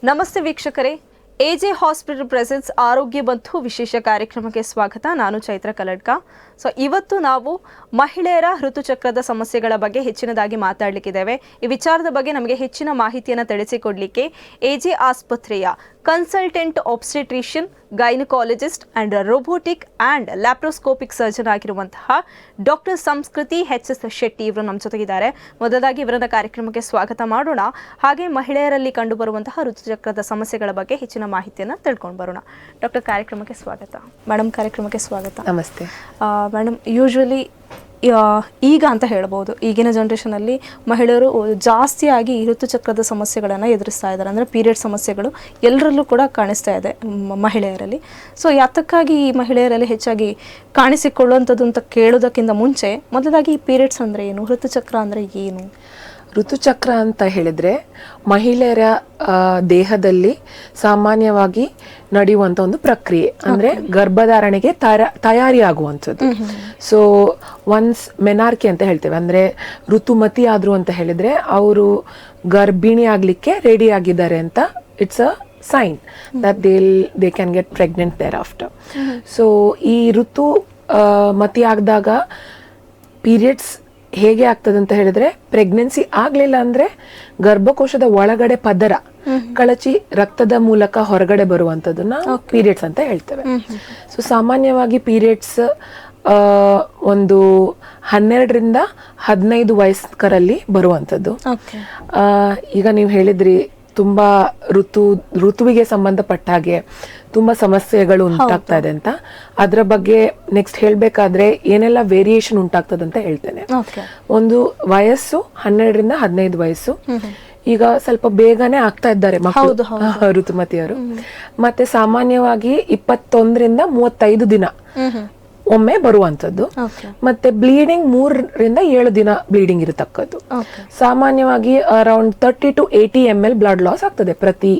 ನಮಸ್ತೆ ವೀಕ್ಷಕರೇ, AJ hospital presence ಆರೋಗ್ಯ ಬಂಧು ವಿಶೇಷ ಕಾರ್ಯಕ್ರಮಕ್ಕೆ ಸ್ವಾಗತ. ನಾನು ಚೈತ್ರ ಕಲ್ಲಡ್ಕ. ಇವತ್ತು ನಾವು ಮಹಿಳೆಯರ ಋತುಚಕ್ರದ ಸಮಸ್ಯೆಗಳ ಬಗ್ಗೆ ಹೆಚ್ಚಿನದಾಗಿ ಮಾತಾಡಲಿಕ್ಕಿದ್ದೇವೆ. ಈ ವಿಚಾರದ ಬಗ್ಗೆ ನಮಗೆ ಹೆಚ್ಚಿನ ಮಾಹಿತಿಯನ್ನು ತಿಳಿಸಿಕೊಡಲಿಕ್ಕೆ ಎಜೆ ಆಸ್ಪತ್ರೆಯ consultant obstetrician, gynaecologist and robotic and laparoscopic surgeon ಆಗಿರುವಂತಹ ಡಾಕ್ಟರ್ ಸಂಸ್ಕೃತಿ ಎಚ್.ಎಸ್. ಶೆಟ್ಟಿ ಇವರು ನಮ್ಮ ಜೊತೆಗಿದ್ದಾರೆ. ಮೊದಲಾಗಿ ಇವರನ್ನ ಕಾರ್ಯಕ್ರಮಕ್ಕೆ ಸ್ವಾಗತ ಮಾಡೋಣ. ಹಾಗೆ ಮಹಿಳೆಯರಲ್ಲಿ ಕಂಡುಬರುವಂತಹ ಋತುಚಕ್ರದ ಸಮಸ್ಯೆಗಳ ಬಗ್ಗೆ ಹೆಚ್ಚಿನ ಮಾಹಿತಿಯನ್ನು ತಿಳ್ಕೊಂಡು ಬರೋಣ. ಡಾಕ್ಟರ್, ಕಾರ್ಯಕ್ರಮಕ್ಕೆ ಸ್ವಾಗತ. ಮೇಡಮ್, ಕಾರ್ಯಕ್ರಮಕ್ಕೆ ಸ್ವಾಗತ. ನಮಸ್ತೆ ಮೇಡಮ್. ಯೂಶ್ವಲಿ ಈಗ ಅಂತ ಹೇಳ್ಬೋದು, ಈಗಿನ ಜನ್ರೇಷನಲ್ಲಿ ಮಹಿಳೆಯರು ಜಾಸ್ತಿಯಾಗಿ ಈ ಋತುಚಕ್ರದ ಸಮಸ್ಯೆಗಳನ್ನು ಎದುರಿಸ್ತಾ ಇದ್ದಾರೆ. ಅಂದರೆ ಪೀರಿಯಡ್ ಸಮಸ್ಯೆಗಳು ಎಲ್ಲರಲ್ಲೂ ಕೂಡ ಕಾಣಿಸ್ತಾ ಇದೆ ಮಹಿಳೆಯರಲ್ಲಿ. ಸೊ ಯಾತಕ್ಕಾಗಿ ಈ ಮಹಿಳೆಯರಲ್ಲಿ ಹೆಚ್ಚಾಗಿ ಕಾಣಿಸಿಕೊಳ್ಳುವಂಥದ್ದು ಅಂತ ಕೇಳೋದಕ್ಕಿಂತ ಮುಂಚೆ ಮೊದಲಾಗಿ ಈ ಪೀರಿಯಡ್ಸ್ ಅಂದರೆ ಏನು, ಋತುಚಕ್ರ ಅಂದರೆ ಏನು? ಋತುಚಕ್ರ ಅಂತ ಹೇಳಿದ್ರೆ ಮಹಿಳೆಯರ ದೇಹದಲ್ಲಿ ಸಾಮಾನ್ಯವಾಗಿ ನಡೆಯುವಂಥ ಒಂದು ಪ್ರಕ್ರಿಯೆ, ಅಂದ್ರೆ ಗರ್ಭಧಾರಣೆಗೆ ತಯಾರಿ ಆಗುವಂಥದ್ದು. ಸೊ ಒನ್ಸ್ ಮೆನಾರ್ಕಿ ಅಂತ ಹೇಳ್ತೇವೆ, ಅಂದ್ರೆ ಋತುಮತಿ ಆದ್ರು ಅಂತ ಹೇಳಿದ್ರೆ ಅವರು ಗರ್ಭಿಣಿ ಆಗ್ಲಿಕ್ಕೆ ರೆಡಿ ಆಗಿದ್ದಾರೆ ಅಂತ. It's a sign that they can get pregnant thereafter. So ಈ ಋತು ಮತಿ ಆಗದಾಗ ಪೀರಿಯಡ್ಸ್ ಹೇಗೆ ಆಗ್ತದೆ ಅಂತ ಹೇಳಿದ್ರೆ, ಪ್ರೆಗ್ನೆನ್ಸಿ ಆಗ್ಲಿಲ್ಲ ಅಂದ್ರೆ ಗರ್ಭಕೋಶದ ಒಳಗಡೆ ಪದರ ಕಳಚಿ ರಕ್ತದ ಮೂಲಕ ಹೊರಗಡೆ ಬರುವಂತದನ್ನ ಪೀರಿಯಡ್ಸ್ ಅಂತ ಹೇಳ್ತೇವೆ. ಸೊ ಸಾಮಾನ್ಯವಾಗಿ ಪೀರಿಯಡ್ಸ್ ಒಂದು 12ರಿಂದ 15 ವಯಸ್ಕರಲ್ಲಿ ಬರುವಂತದ್ದು. ಈಗ ನೀವು ಹೇಳಿದ್ರಿ ತುಂಬಾ ಋತುವಿಗೆ ಸಂಬಂಧಪಟ್ಟ ಹಾಗೆ ತುಂಬಾ ಸಮಸ್ಯೆಗಳು ಉಂಟಾಗ್ತಾ ಇದೆ ಅಂತ. ಅದ್ರ ಬಗ್ಗೆ ನೆಕ್ಸ್ಟ್ ಹೇಳ್ಬೇಕಾದ್ರೆ ಏನೆಲ್ಲ ವೇರಿಯೇಷನ್ ಉಂಟಾಗ್ತದೆ ಅಂತ ಹೇಳ್ತೇನೆ. ಒಂದು ವಯಸ್ಸು 12ರಿಂದ 15 ವಯಸ್ಸು. ಈಗ ಸ್ವಲ್ಪ ಬೇಗನೆ ಆಗ್ತಾ ಇದ್ದಾರೆ ಮಕ್ಕಳು, ಋತುಮತಿಯರು. ಮತ್ತೆ ಸಾಮಾನ್ಯವಾಗಿ 21ರಿಂದ 35 ದಿನ ಒಮ್ಮೆ ಬರುವಂತದ್ದು. ಮತ್ತೆ ಬ್ಲೀಡಿಂಗ್ 3ರಿಂದ 7 ದಿನ ಬ್ಲೀಡಿಂಗ್ ಇರತಕ್ಕದ್ದು. ಸಾಮಾನ್ಯವಾಗಿ around 30 to 80 ml blood loss ಆಗ್ತದೆ ಪ್ರತಿ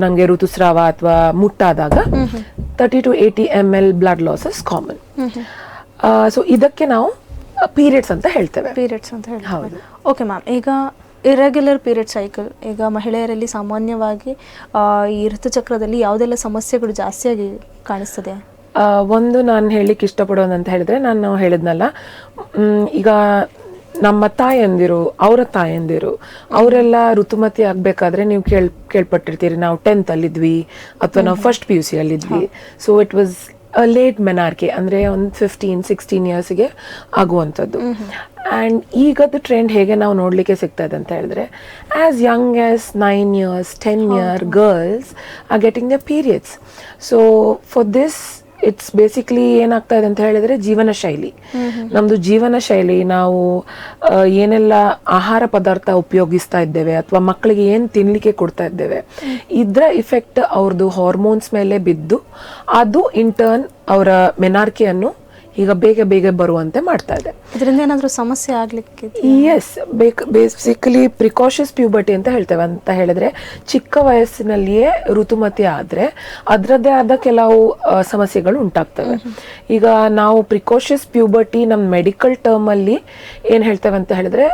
ನಂಗೆ ಋತುಸ್ರಾವ ಅಥವಾ ಮುಟ್ಟಾದಾಗ. 30 to 80 ml blood loss is common. So ಇದಕ್ಕೆ ನಾವು ಪೀರಿಯಡ್ಸ್ ಅಂತ ಹೇಳ್ತೇವೆ. ಹೌದು. ಓಕೆ ಮ್ಯಾಮ್, ಈಗ ಇರೆಗ್ಯುಲರ್ ಪೀರಿಯಡ್ ಸೈಕಲ್, ಈಗ ಮಹಿಳೆಯರಲ್ಲಿ ಸಾಮಾನ್ಯವಾಗಿ ಈ ಋತುಚಕ್ರದಲ್ಲಿ ಯಾವುದೆಲ್ಲ ಸಮಸ್ಯೆಗಳು ಜಾಸ್ತಿಯಾಗಿ ಕಾಣಿಸ್ತದೆ? ಒಂದು ನಾನು ಹೇಳಲಿಕ್ಕೆ ಇಷ್ಟಪಡೋದಂತ ಹೇಳಿದ್ರೆ, ನಾನು ಹೇಳಿದ್ನಲ್ಲ, ಈಗ ನಮ್ಮ ತಾಯಂದಿರು, ಅವರ ತಾಯಂದಿರು ಅವರೆಲ್ಲ ಋತುಮತಿ ಆಗ್ಬೇಕಾದ್ರೆ ನೀವು ಕೇಳ್ಪಟ್ಟಿರ್ತೀರಿ, ನಾವು 10th ಅಲ್ಲಿದ್ವಿ ಅಥವಾ ನಾವು ಫಸ್ಟ್ PUC ಅಲ್ಲಿದ್ವಿ. So it was late menarche, ಅಂದ್ರೆ ಒಂದು 15-16 ಇಯರ್ಸ್ಗೆ ಆಗುವಂಥದ್ದು. ಆ್ಯಂಡ್ ಈಗದ ಟ್ರೆಂಡ್ ಹೇಗೆ ನಾವು ನೋಡಲಿಕ್ಕೆ ಸಿಗ್ತಾ ಇದೆ ಅಂತ ಹೇಳಿದ್ರೆ, as Young as 9 years, 10 year girls are getting the periods. So for this it's basically ಏನಾಗ್ತಾ ಇದೆ ಅಂತ ಹೇಳಿದ್ರೆ ಜೀವನ ಶೈಲಿ. ನಮ್ದು ಜೀವನ ಶೈಲಿ, ನಾವು ಏನೆಲ್ಲ ಆಹಾರ ಪದಾರ್ಥ ಉಪಯೋಗಿಸ್ತಾ ಇದ್ದೇವೆ ಅಥವಾ ಮಕ್ಕಳಿಗೆ ಏನ್ ತಿನ್ಲಿಕ್ಕೆ ಕೊಡ್ತಾ ಇದ್ದೇವೆ, ಇದ್ರ ಇಫೆಕ್ಟ್ ಅವ್ರದ್ದು ಹಾರ್ಮೋನ್ಸ್ ಮೇಲೆ ಬಿದ್ದು ಅದು ಇಂಟರ್ನ್ ಅವರ ಮೆನಾರ್ಕಿಯನ್ನು ಈಗ ಬೇಗ ಬರುವಂತೆ ಮಾಡ್ತಾ ಇದೆ. ಇದರಿಂದ ಏನಾದರೂ ಸಮಸ್ಯೆ ಆಗ್ಲಿಕ್ಕೆ? ಎಸ್, ಬೇಸಿಕಲಿ ಪ್ರಿಕಾಷಸ್ ಪ್ಯೂಬರ್ಟಿ ಅಂತ ಹೇಳ್ತೇವೆ. ಅಂತ ಹೇಳಿದ್ರೆ ಚಿಕ್ಕ ವಯಸ್ಸಿನಲ್ಲಿಯೇ ಋತುಮತಿ ಆದ್ರೆ ಅದರದ್ದೇ ಆದ ಕೆಲವು ಸಮಸ್ಯೆಗಳು ಉಂಟಾಗ್ತವೆ. ಈಗ ನಾವು ಪ್ರಿಕಾಷಸ್ ಪ್ಯೂಬರ್ಟಿ ನಮ್ಮ ಮೆಡಿಕಲ್ ಟರ್ಮ್ ಅಲ್ಲಿ ಏನ್ ಹೇಳ್ತೇವೆ ಅಂತ ಹೇಳಿದ್ರೆ,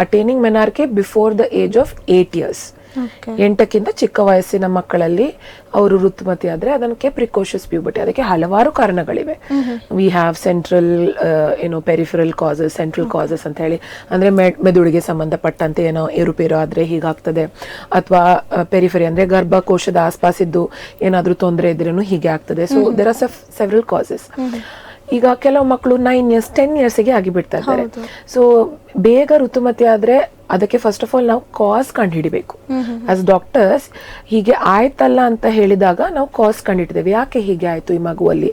attaining menarche before the age of 8 years. 8ಕ್ಕಿಂತ ಚಿಕ್ಕ ವಯಸ್ಸಿನ ಮಕ್ಕಳಲ್ಲಿ ಅವರು ಋತುಮತಿ ಆದ್ರೆ ಅದಕ್ಕೆ ಪ್ರಿಕಾಷಸ್ ಪ್ಯೂಬರ್ಟಿ. ಅದಕ್ಕೆ ಹಲವಾರು ಕಾರಣಗಳಿವೆ. We have central peripheral causes, central causes ಅಂತ ಹೇಳಿ, ಅಂದ್ರೆ ಮೆದುಳಿಗೆ ಸಂಬಂಧಪಟ್ಟಂತೆ ಏನೋ ಏರುಪೇರು ಆದ್ರೆ ಹೀಗಾಗ್ತದೆ. ಅಥವಾ ಪೆರಿಫರಿ ಅಂದ್ರೆ ಗರ್ಭಕೋಶದ ಆಸ್ಪಾಸಿದ್ದು ಏನಾದ್ರೂ ತೊಂದರೆ ಇದ್ರೇನು ಹೀಗೆ ಆಗ್ತದೆ. So there are several causes. ಈಗ ಕೆಲವು ಮಕ್ಕಳು 9 years, 10 yearsಗೆ ಆಗಿಬಿಡ್ತಾ ಇದ್ದಾರೆ. ಸೊ ಬೇಗ ಋತುಮತಿ ಆದ್ರೆ ಅದಕ್ಕೆ ಫಸ್ಟ್ ಆಫ್ ಆಲ್ ನಾವು ಕಾಸ್ ಕಂಡು ಹಿಡಿಬೇಕು. ಆಸ್ ಡಾಕ್ಟರ್ಸ್ ಹೀಗೆ ಆಯ್ತಲ್ಲ ಅಂತ ಹೇಳಿದಾಗ ನಾವು ಕಾಸ್ ಕಂಡಿಡ್ತೇವೆ. ಯಾಕೆ ಹೀಗೆ ಆಯ್ತು, ಈ ಮಗುವಲ್ಲಿ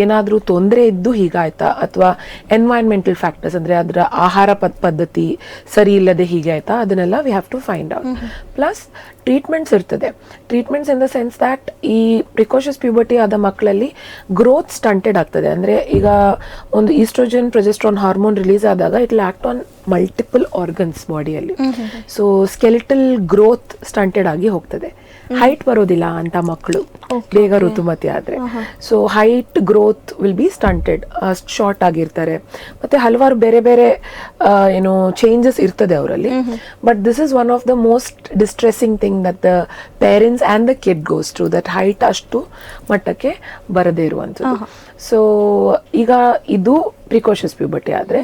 ಏನಾದ್ರೂ ತೊಂದರೆ ಇದ್ದು ಹೀಗಾಯ್ತಾ, ಅಥವಾ ಎನ್ವೈರನ್ಮೆಂಟಲ್ ಫ್ಯಾಕ್ಟರ್ಸ್ ಅಂದ್ರೆ ಅದರ ಆಹಾರ ಪದ್ಧತಿ ಸರಿ ಇಲ್ಲದೆ ಹೀಗೆ ಆಯ್ತಾ, ಅದನ್ನೆಲ್ಲ we have to find out. Plus treatments ಇರ್ತದೆ. Treatments in the sense that ಈ ಪ್ರಿಕಾಷಸ್ ಪ್ಯೂಬರ್ಟಿ ಆದ ಮಕ್ಕಳಲ್ಲಿ ಗ್ರೋತ್ ಸ್ಟಂಟೆಡ್ ಆಗ್ತದೆ. ಅಂದ್ರೆ ಈಗ ಒಂದು ಈಸ್ಟ್ರೋಜನ್, ಪ್ರೊಜೆಸ್ಟ್ರಾನ್ ಹಾರ್ಮೋನ್ ರಿಲೀಸ್ ಆದಾಗ it will act on multiple organs ಬಾಡಿಯಲ್ಲಿ. ಸೊ ಸ್ಕೆಲಿಟಲ್ ಗ್ರೋತ್ ಸ್ಟಂಟೆಡ್ ಆಗಿ ಹೋಗ್ತದೆ. ಹೈಟ್ ಬರೋದಿಲ್ಲ ಅಂತ ಮಕ್ಕಳು ಬೇಗ ಋತುಮತಿ ಆದ್ರೆ. So height growth will be stunted, short ಆಗಿರ್ತಾರೆ, ಮತ್ತೆ ಹಲವಾರು ಬೇರೆ ಬೇರೆ ಏನು ಚೇಂಜಸ್ ಇರ್ತದೆ ಅವರಲ್ಲಿ. But this is one of the most distressing thing that the parents and the kid goes to, that height ಅಷ್ಟು ಮಟ್ಟಕ್ಕೆ ಬರದೇ ಇರುವಂಥದ್ದು. ಸೊ ಈಗ ಇದು ಪ್ರಿಕಾಷಸ್ ಪ್ಯೂಬರ್ಟಿ ಆದರೆ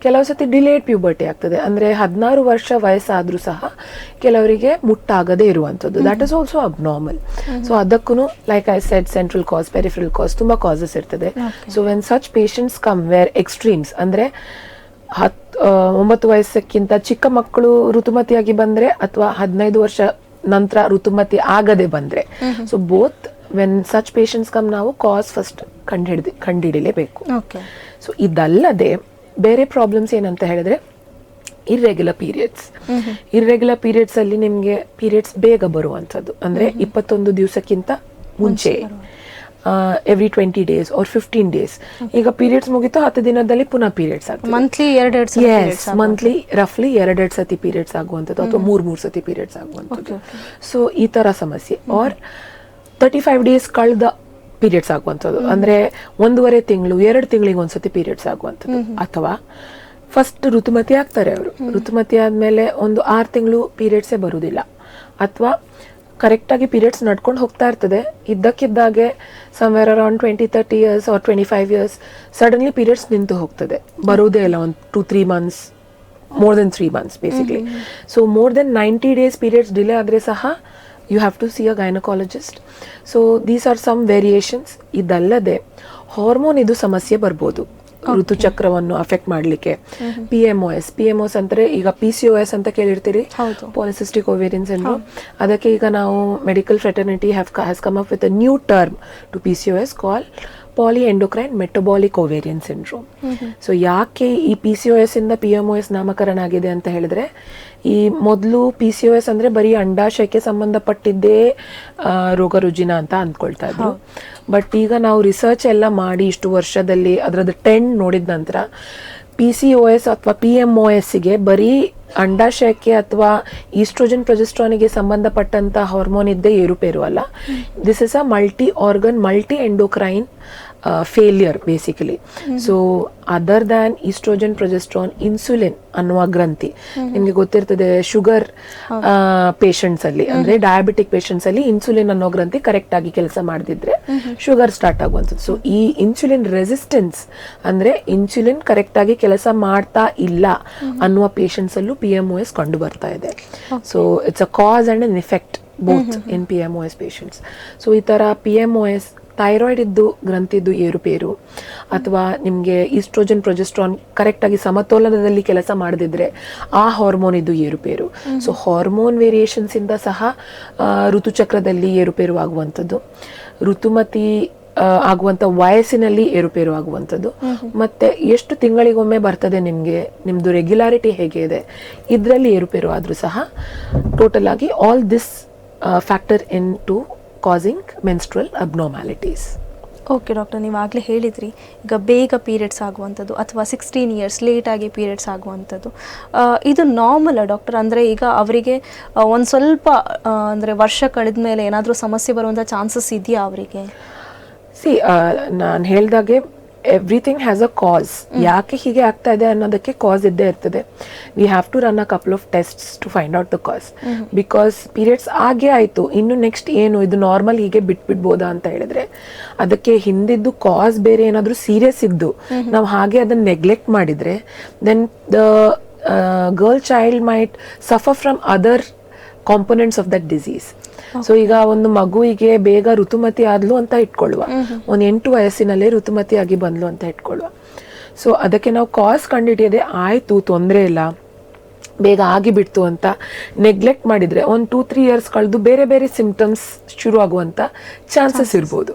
ಕೆಲವು ಸತಿ ಡಿಲೇಡ್ ಪ್ಯೂಬರ್ಟಿ ಆಗ್ತದೆ. ಅಂದರೆ 16 ವರ್ಷ ವಯಸ್ಸಾದರೂ ಸಹ ಕೆಲವರಿಗೆ ಮುಟ್ಟಾಗದೇ ಇರುವಂಥದ್ದು. That is also abnormal. So ಅದಕ್ಕೂ like I said central cause, peripheral cause, ತುಂಬ ಕಾಸಸ್ ಇರ್ತದೆ. So when such patients come where extremes, ಅಂದರೆ 9 ವಯಸ್ಸಕ್ಕಿಂತ ಚಿಕ್ಕ ಮಕ್ಕಳು ಋತುಮತಿಯಾಗಿ ಬಂದರೆ ಅಥವಾ 15 ವರ್ಷ ನಂತರ ಋತುಮತಿ ಆಗದೆ ಬಂದರೆ, so both when such patients come ನಾವು ಕಾಸ್ ಫಸ್ಟ್ ಕಂಡುಹಿಡಿಲೇಬೇಕು. ಸೊ ಇದಲ್ಲದೆ ಬೇರೆ ಪ್ರಾಬ್ಲಮ್ಸ್ ಏನಂತ ಹೇಳಿದ್ರೆ ಇರ್ರೆಗ್ಯುಲರ್ ಪೀರಿಯಡ್ಸ್ ಅಲ್ಲಿ ನಿಮಗೆ ಪೀರಿಯಡ್ಸ್ ಬೇಗ ಬರುವಂಥದ್ದು, ಅಂದರೆ 21 ದಿವಸಕ್ಕಿಂತ ಮುಂಚೆ, ಎವ್ರಿ 20 days or 15 days. ಈಗ ಪೀರಿಯಡ್ಸ್ ಮುಗಿತು 10 ದಿನದಲ್ಲಿ ಪುನಃ ಪೀರಿಯಡ್ಸ್ ಆಗ್ತದೆ. ಮಂತ್ಲಿ ರಫ್ಲಿ 2 ಸತಿ ಪೀರಿಯಡ್ಸ್ ಆಗುವಂಥದ್ದು ಅಥವಾ 3 ಸತಿ ಪೀರಿಯಡ್ಸ್ ಆಗುವಂಥದ್ದು. ಸೊ ಈ ತರ ಸಮಸ್ಯೆ. ಆರ್ 35 days ಕಳೆದ ಪೀರಿಯಡ್ಸ್ ಆಗುವಂಥದ್ದು, ಅಂದರೆ 1.5 ತಿಂಗಳು 2 ತಿಂಗಳಿಗೆ ಒಂದ್ಸತಿ ಪೀರಿಯಡ್ಸ್ ಆಗುವಂಥದ್ದು. ಅಥವಾ ಫಸ್ಟ್ ಋತುಮತಿ ಆಗ್ತಾರೆ ಅವರು, ಋತುಮತಿ ಆದಮೇಲೆ ಒಂದು 6 ತಿಂಗಳು ಪೀರಿಯಡ್ಸೇ ಬರುವುದಿಲ್ಲ, ಅಥವಾ ಕರೆಕ್ಟಾಗಿ ಪೀರಿಯಡ್ಸ್ ನಡ್ಕೊಂಡು ಹೋಗ್ತಾ ಇರ್ತದೆ, ಇದ್ದಕ್ಕಿದ್ದಾಗೆ somewhere around 20-30 years or 25 years suddenly periods ನಿಂತು ಹೋಗ್ತದೆ, ಬರುವುದೇ ಇಲ್ಲ. ಒಂದು 2-3 months, more than 3 months basically. So more than 90 days periods delay ಆದರೆ ಸಹ you have to see a gynecologist. So these are some variations. ಇದಲ್ಲದೆ ಹಾರ್ಮೋನ್ ಇದು ಸಮಸ್ಯೆ ಬರ್ಬೋದು ಋತುಚಕ್ರವನ್ನು ಅಫೆಕ್ಟ್ ಮಾಡಲಿಕ್ಕೆ. PMOS ಅಂದರೆ ಈಗ PCOS ಅಂತ ಕೇಳಿರ್ತೀರಿ, ಪಾಲಿಸಿಸ್ಟಿಕ್ ಓವೇರಿಯನ್ ಸಿಂಡ್ರೋಮ್. ಅದಕ್ಕೆ ಈಗ ನಾವು medical fraternity has come up with a new term to PCOS call polyendocrine metabolic ovarian syndrome. So ಯಾಕೆ ಈ PCOS ಇಂದ PMOS ನಾಮಕರಣ ಆಗಿದೆ ಅಂತ ಹೇಳಿದ್ರೆ, ಈ ಮೊದಲು PCOS ಅಂದರೆ ಬರೀ ಅಂಡಾಶಯಕ್ಕೆ ಸಂಬಂಧಪಟ್ಟಿದ್ದೇ ರೋಗ ರುಜಿನ ಅಂತ ಅಂದ್ಕೊಳ್ತಾ ಇದ್ರು. ಬಟ್ ಈಗ ನಾವು ರಿಸರ್ಚ್ ಎಲ್ಲ ಮಾಡಿ ಇಷ್ಟು ವರ್ಷದಲ್ಲಿ ಅದರದ್ದು ಟ್ರೆಂಡ್ ನೋಡಿದ ನಂತರ PCOS ಅಥವಾ PMOSಗೆ ಬರೀ ಅಂಡಾಶಯಕ್ಕೆ ಅಥವಾ ಈಸ್ಟ್ರೋಜನ್ ಪ್ರೊಜೆಸ್ಟ್ರಾನಿಗೆ ಸಂಬಂಧಪಟ್ಟಂಥ ಹಾರ್ಮೋನ್ ಇದ್ದೇ ಏರುಪೇರು ಅಲ್ಲ. This is a multi organ multi endocrine failure basically. So other than oestrogen progesterone, insulin ಅನ್ನುವ ಗ್ರಂಥಿ ನಿಮಗೆ ಗೊತ್ತಿರ್ತದೆ, ಶುಗರ್ ಪೇಷಂಟ್ಸ್ ಅಲ್ಲಿ ಅಂದ್ರೆ ಡಯಾಬಿಟಿಕ್ ಪೇಷಂಟ್ಸ್ ಅಲ್ಲಿ ಇನ್ಸುಲಿನ್ ಅನ್ನೋ ಗ್ರಂಥಿ ಕರೆಕ್ಟ್ ಆಗಿ ಕೆಲಸ ಮಾಡದಿದ್ರೆ ಶುಗರ್ ಸ್ಟಾರ್ಟ್ ಆಗುವಂಥದ್ದು. ಸೊ ಈ ಇನ್ಸುಲಿನ್ ರೆಸಿಸ್ಟೆನ್ಸ್ ಅಂದ್ರೆ ಇನ್ಸುಲಿನ್ ಕರೆಕ್ಟ್ ಆಗಿ ಕೆಲಸ ಮಾಡ್ತಾ ಇಲ್ಲ ಅನ್ನುವ ಪೇಷಂಟ್ಸ್ ಅಲ್ಲೂ PMOS ಕಂಡು ಬರ್ತಾ ಇದೆ. So it's a cause and an effect both in PMOS patients. So ಈ ತರ PMOS ಥೈರಾಯ್ಡ್ ಇದ್ದು ಗ್ರಂಥಿದ್ದು ಏರುಪೇರು, ಅಥವಾ ನಿಮಗೆ ಈಸ್ಟ್ರೋಜನ್ ಪ್ರೊಜೆಸ್ಟ್ರಾನ್ ಕರೆಕ್ಟಾಗಿ ಸಮತೋಲನದಲ್ಲಿ ಕೆಲಸ ಮಾಡದಿದ್ರೆ ಆ ಹಾರ್ಮೋನ್ ಇದ್ದು ಏರುಪೇರು. ಸೊ ಹಾರ್ಮೋನ್ ವೇರಿಯೇಷನ್ಸಿಂದ ಸಹ ಋತುಚಕ್ರದಲ್ಲಿ ಏರುಪೇರು ಆಗುವಂಥದ್ದು, ಋತುಮತಿ ಆಗುವಂಥ ವಯಸ್ಸಿನಲ್ಲಿ ಏರುಪೇರು ಆಗುವಂಥದ್ದು, ಮತ್ತೆ ಎಷ್ಟು ತಿಂಗಳಿಗೊಮ್ಮೆ ಬರ್ತದೆ ನಿಮ್ಮದು ರೆಗ್ಯುಲಾರಿಟಿ ಹೇಗೆ ಇದೆ ಇದರಲ್ಲಿ ಏರುಪೇರು ಆದರೂ ಸಹ ಟೋಟಲ್ ಆಗಿ all this factor into causing menstrual abnormalities. Okay doctor, ನೀವಾಗಲೇ ಹೇಳಿದ್ರಿ ಈಗ ಬೇಗ ಪೀರಿಯಡ್ಸ್ ಆಗುವಂಥದ್ದು ಅಥವಾ 16 years ಲೇಟಾಗಿ ಪೀರಿಯಡ್ಸ್ ಆಗುವಂಥದ್ದು, ಇದು ನಾರ್ಮಲ್ ಡಾಕ್ಟರ್? ಅಂದರೆ ಈಗ ಅವರಿಗೆ ಒಂದು ಸ್ವಲ್ಪ ಅಂದರೆ ವರ್ಷ ಕಳೆದ ಮೇಲೆ ಏನಾದರೂ ಸಮಸ್ಯೆ ಬರುವಂಥ ಚಾನ್ಸಸ್ ಇದೆಯಾ ಅವರಿಗೆ? ನಾನು ಹೇಳ್ದಾಗೆ ಎವ್ರಿಥಿಂಗ್ ಹ್ಯಾಸ್ ಅ ಕಾಸ್. ಯಾಕೆ ಹೀಗೆ ಆಗ್ತಾ ಇದೆ ಅನ್ನೋದಕ್ಕೆ ಕಾಸ್ ಇದ್ದೇ ಇರ್ತದೆ. We have to run a couple of tests to find out the cause. Because periods ಆಗೇ ಆಯಿತು, ಇನ್ನು ನೆಕ್ಸ್ಟ್ ಏನು ಇದು ನಾರ್ಮಲ್ ಹೀಗೆ ಬಿಟ್ಬಿಡ್ಬೋದಾ ಅಂತ ಹೇಳಿದ್ರೆ ಅದಕ್ಕೆ ಹಿಂದಿದ್ದು ಕಾಸ್ ಬೇರೆ ಏನಾದರೂ ಸೀರಿಯಸ್ ಇದ್ದು ನಾವು ಹಾಗೆ ಅದನ್ನು ನೆಗ್ಲೆಕ್ಟ್ ಮಾಡಿದರೆ then the girl child might suffer from other components of that disease. So ಈಗ ಒಂದು ಮಗುವಿಗೆ ಬೇಗ ಋತುಮತಿ ಆದ್ಲು ಅಂತ ಇಟ್ಕೊಳ್ಳುವ, ಒಂದು 8 ವಯಸ್ಸಿನಲ್ಲೇ ಋತುಮತಿ ಆಗಿ ಬಂದ್ಲು ಅಂತ ಇಟ್ಕೊಳ್ಳುವ. ಸೊ ಅದಕ್ಕೆ ನಾವು ಕಾಸ್ ಕಂಡುಹಿಡಿಯದೆ ಆಯ್ತು ತೊಂದರೆ ಇಲ್ಲ ಬೇಗ ಆಗಿಬಿಡ್ತು ಅಂತ ನೆಗ್ಲೆಕ್ಟ್ ಮಾಡಿದ್ರೆ ಒಂದು 2-3 years ಕಳೆದು ಬೇರೆ ಬೇರೆ ಸಿಂಪ್ಟಮ್ಸ್ ಶುರು ಆಗುವಂತ ಚಾನ್ಸಸ್ ಇರ್ಬೋದು.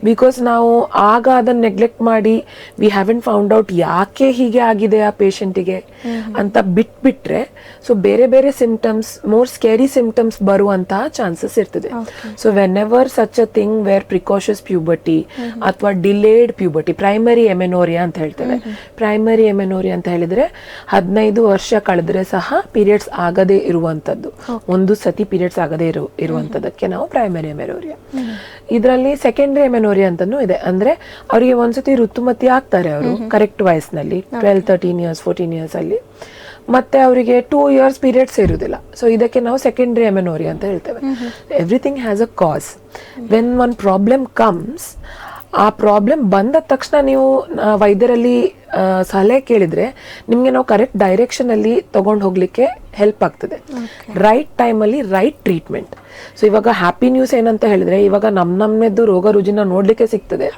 ಬಿಕಾಸ್ ನಾವು ಆಗ ಅದನ್ನ ನೆಗ್ಲೆಕ್ಟ್ ಮಾಡಿ ವಿ ಹ್ಯಾವೆಂಟ್ ಫೌಂಡ್ ಔಟ್ ಯಾಕೆ ಹೀಗೆ ಆಗಿದೆ ಆ ಪೇಷಂಟಿಗೆ ಅಂತ ಬಿಟ್ಬಿಟ್ರೆ ಸೊ ಬೇರೆ ಬೇರೆ ಸಿಂಪ್ಟಮ್ಸ್, ಮೋರ್ ಸ್ಕೇರಿ ಸಿಂಪ್ಟಮ್ಸ್ ಬರುವಂತಹ ಚಾನ್ಸಸ್ ಇರ್ತದೆ. So whenever such a thing where precocious puberty ಅಥವಾ ಡಿಲೇಡ್ ಪ್ಯೂಬರ್ಟಿ, ಪ್ರೈಮರಿ ಎಮೆನೋರಿಯಾ ಅಂತ ಹೇಳ್ತೇವೆ. ಪ್ರೈಮರಿ ಎಮೆನೋರಿಯಾ ಅಂತ ಹೇಳಿದ್ರೆ 15 ವರ್ಷ ಕಳೆದ್ರೆ ಸಹ ಸಹ ಪೀರಿಯಡ್ಸ್ ಆಗದೇ ಇರುವಂತದ್ದು, ಒಂದು ಸತಿ ಪೀರಿಯಡ್ಸ್ ಆಗದೇ ಇರುವಂತದಕ್ಕೆ ನಾವು ಪ್ರೈಮರಿ ಎಮೆನೋರಿಯಾ. ಇದರಲ್ಲಿ ಸೆಕೆಂಡರಿ ಎಮೆನೋರಿಯಾ ಅಂತಾನು ಇದೆ. ಅಂದ್ರೆ ಅವರಿಗೆ ಒಂದ್ಸತಿ ಋತುಮತಿ ಆಗ್ತಾರೆ ಅವರು ಕರೆಕ್ಟ್ ವಯಸ್ಸಿನಲ್ಲಿ 12, 13 ಇಯರ್ಸ್ 14 ಇಯರ್ಸ್ ಅಲ್ಲಿ, ಮತ್ತೆ ಅವರಿಗೆ 2 ಇಯರ್ಸ್ ಪೀರಿಯಡ್ಸ್ ಇರುವುದಿಲ್ಲ. ಸೊ ಇದಕ್ಕೆ ನಾವು ಸೆಕೆಂಡರಿ ಎಮೆನೋರಿಯಾ ಅಂತ ಹೇಳ್ತೇವೆ. Everything has a cause. When one problem comes, ಆ ಪ್ರಾಬ್ಲಮ್ ಬಂದ ತಕ್ಷಣ ನೀವು ವೈದ್ಯರಲ್ಲಿ ಸಲಹೆ ಕೇಳಿದ್ರೆ ನಿಮಗೆ ನಾವು ಕರೆಕ್ಟ್ ಡೈರೆಕ್ಷನ್ ಅಲ್ಲಿ ತಗೊಂಡು ಹೋಗ್ಲಿಕ್ಕೆ ಹೆಲ್ಪ್ ಆಗ್ತದೆ. ರೈಟ್ ಟೈಮಲ್ಲಿ ರೈಟ್ ಟ್ರೀಟ್ಮೆಂಟ್. ಸೊ ಇವಾಗ ಹ್ಯಾಪಿ ನ್ಯೂಸ್ ಏನಂತ ಹೇಳಿದ್ರೆ, ಇವಾಗ ನಮ್ಮದು ರೋಗ ರುಜಿನ ನೋಡ್ಲಿಕ್ಕೆ ಸಿಗ್ತದೆ.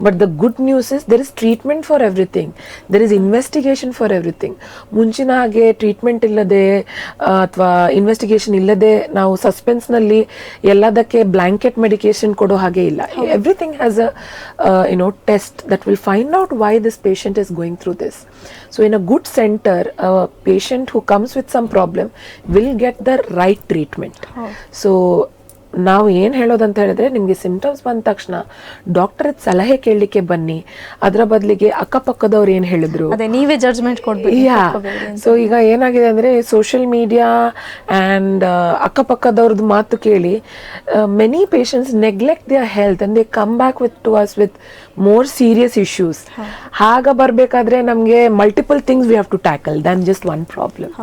But the good news is there is treatment for everything, there is investigation for everything. ಮುಂಚಿನ ಹಾಗೆ ಟ್ರೀಟ್ಮೆಂಟ್ ಇಲ್ಲದೆ ಅಥವಾ ಇನ್ವೆಸ್ಟಿಗೇಷನ್ ಇಲ್ಲದೆ ನಾವು ಸಸ್ಪೆನ್ಸ್ ನಲ್ಲಿ ಎಲ್ಲದಕ್ಕೆ ಬ್ಲಾಂಕೆಟ್ ಮೆಡಿಕೇಶನ್ ಕೊಡೋ ಹಾಗೆ ಇಲ್ಲ. Everything has a test that will find out why this patient is going through this. So in a good center, a patient who comes with some problem will get the right treatment. So ನಾವು ಏನು ಹೇಳೋದಂತ ಹೇಳಿದ್ರೆ, ನಿಮಗೆ symptoms ಬಂದ ತಕ್ಷಣ doctor ಸಲಹೆ ಕೇಳಲಿಕ್ಕೆ ಬನ್ನಿ, ಅದರ ಬದಲಿಗೆ ಅಕ್ಕಪಕ್ಕದವ್ರು ಏನು ಹೇಳಿದ್ರು ನೀವೇ ಜಡ್ಜ್ಮೆಂಟ್ ಕೊಡ್ಬೇಕು. ಸೊ ಈಗ ಏನಾಗಿದೆ ಅಂದ್ರೆ, ಸೋಷಿಯಲ್ ಮೀಡಿಯಾ ಆ್ಯಂಡ್ ಅಕ್ಕಪಕ್ಕದವ್ರದ್ದು ಮಾತು ಕೇಳಿ many patients neglect their health and they come back to us with more serious issues. ಹಾಗ ಬರಬೇಕಾದ್ರೆ ನಮಗೆ multiple things we have to tackle than just one problem.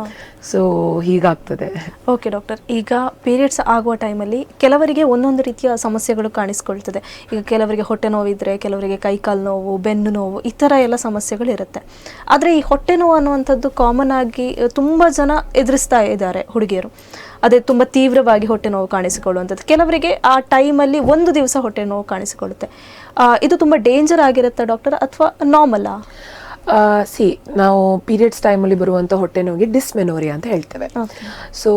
So ಹೀಗಾಗ್ತದೆ. ಓಕೆ ಡಾಕ್ಟರ್, ಈಗ periods ಆಗುವ ಟೈಮಲ್ಲಿ ಕೆಲವರಿಗೆ ಒಂದೊಂದು ರೀತಿಯ ಸಮಸ್ಯೆಗಳು ಕಾಣಿಸ್ಕೊಳ್ತದೆ. ಈಗ ಕೆಲವರಿಗೆ ಹೊಟ್ಟೆ ನೋವಿದ್ರೆ, ಕೆಲವರಿಗೆ ಕೈಕಾಲು ನೋವು, ಬೆನ್ನು ನೋವು, ಈ ಥರ ಎಲ್ಲ ಸಮಸ್ಯೆಗಳು ಇರುತ್ತೆ. ಆದರೆ ಈ ಹೊಟ್ಟೆ ನೋವು ಅನ್ನುವಂಥದ್ದು ಕಾಮನ್ ಆಗಿ ತುಂಬ ಜನ ಎದುರಿಸ್ತಾ ಇದ್ದಾರೆ ಹುಡುಗಿಯರು. ಅದೇ ತುಂಬ ತೀವ್ರವಾಗಿ ಹೊಟ್ಟೆ ನೋವು ಕಾಣಿಸಿಕೊಳ್ಳುವಂಥದ್ದು. ಕೆಲವರಿಗೆ ಆ ಟೈಮಲ್ಲಿ ಒಂದು ದಿವಸ ಹೊಟ್ಟೆ ನೋವು ಕಾಣಿಸಿಕೊಳ್ಳುತ್ತೆ. ಇದು ತುಂಬ ಡೇಂಜರ್ ಆಗಿರುತ್ತಾ ಡಾಕ್ಟರ್, ಅಥವಾ ನಾರ್ಮಲ್ಲಾ? ನಾವು ಪೀರಿಯಡ್ಸ್ ಟೈಮಲ್ಲಿ ಬರುವಂಥ ಹೊಟ್ಟೆ ನೋವಿಗೆ ಡಿಸ್ಮೆನೋರಿಯಾ ಅಂತ ಹೇಳ್ತೇವೆ. ಸೊ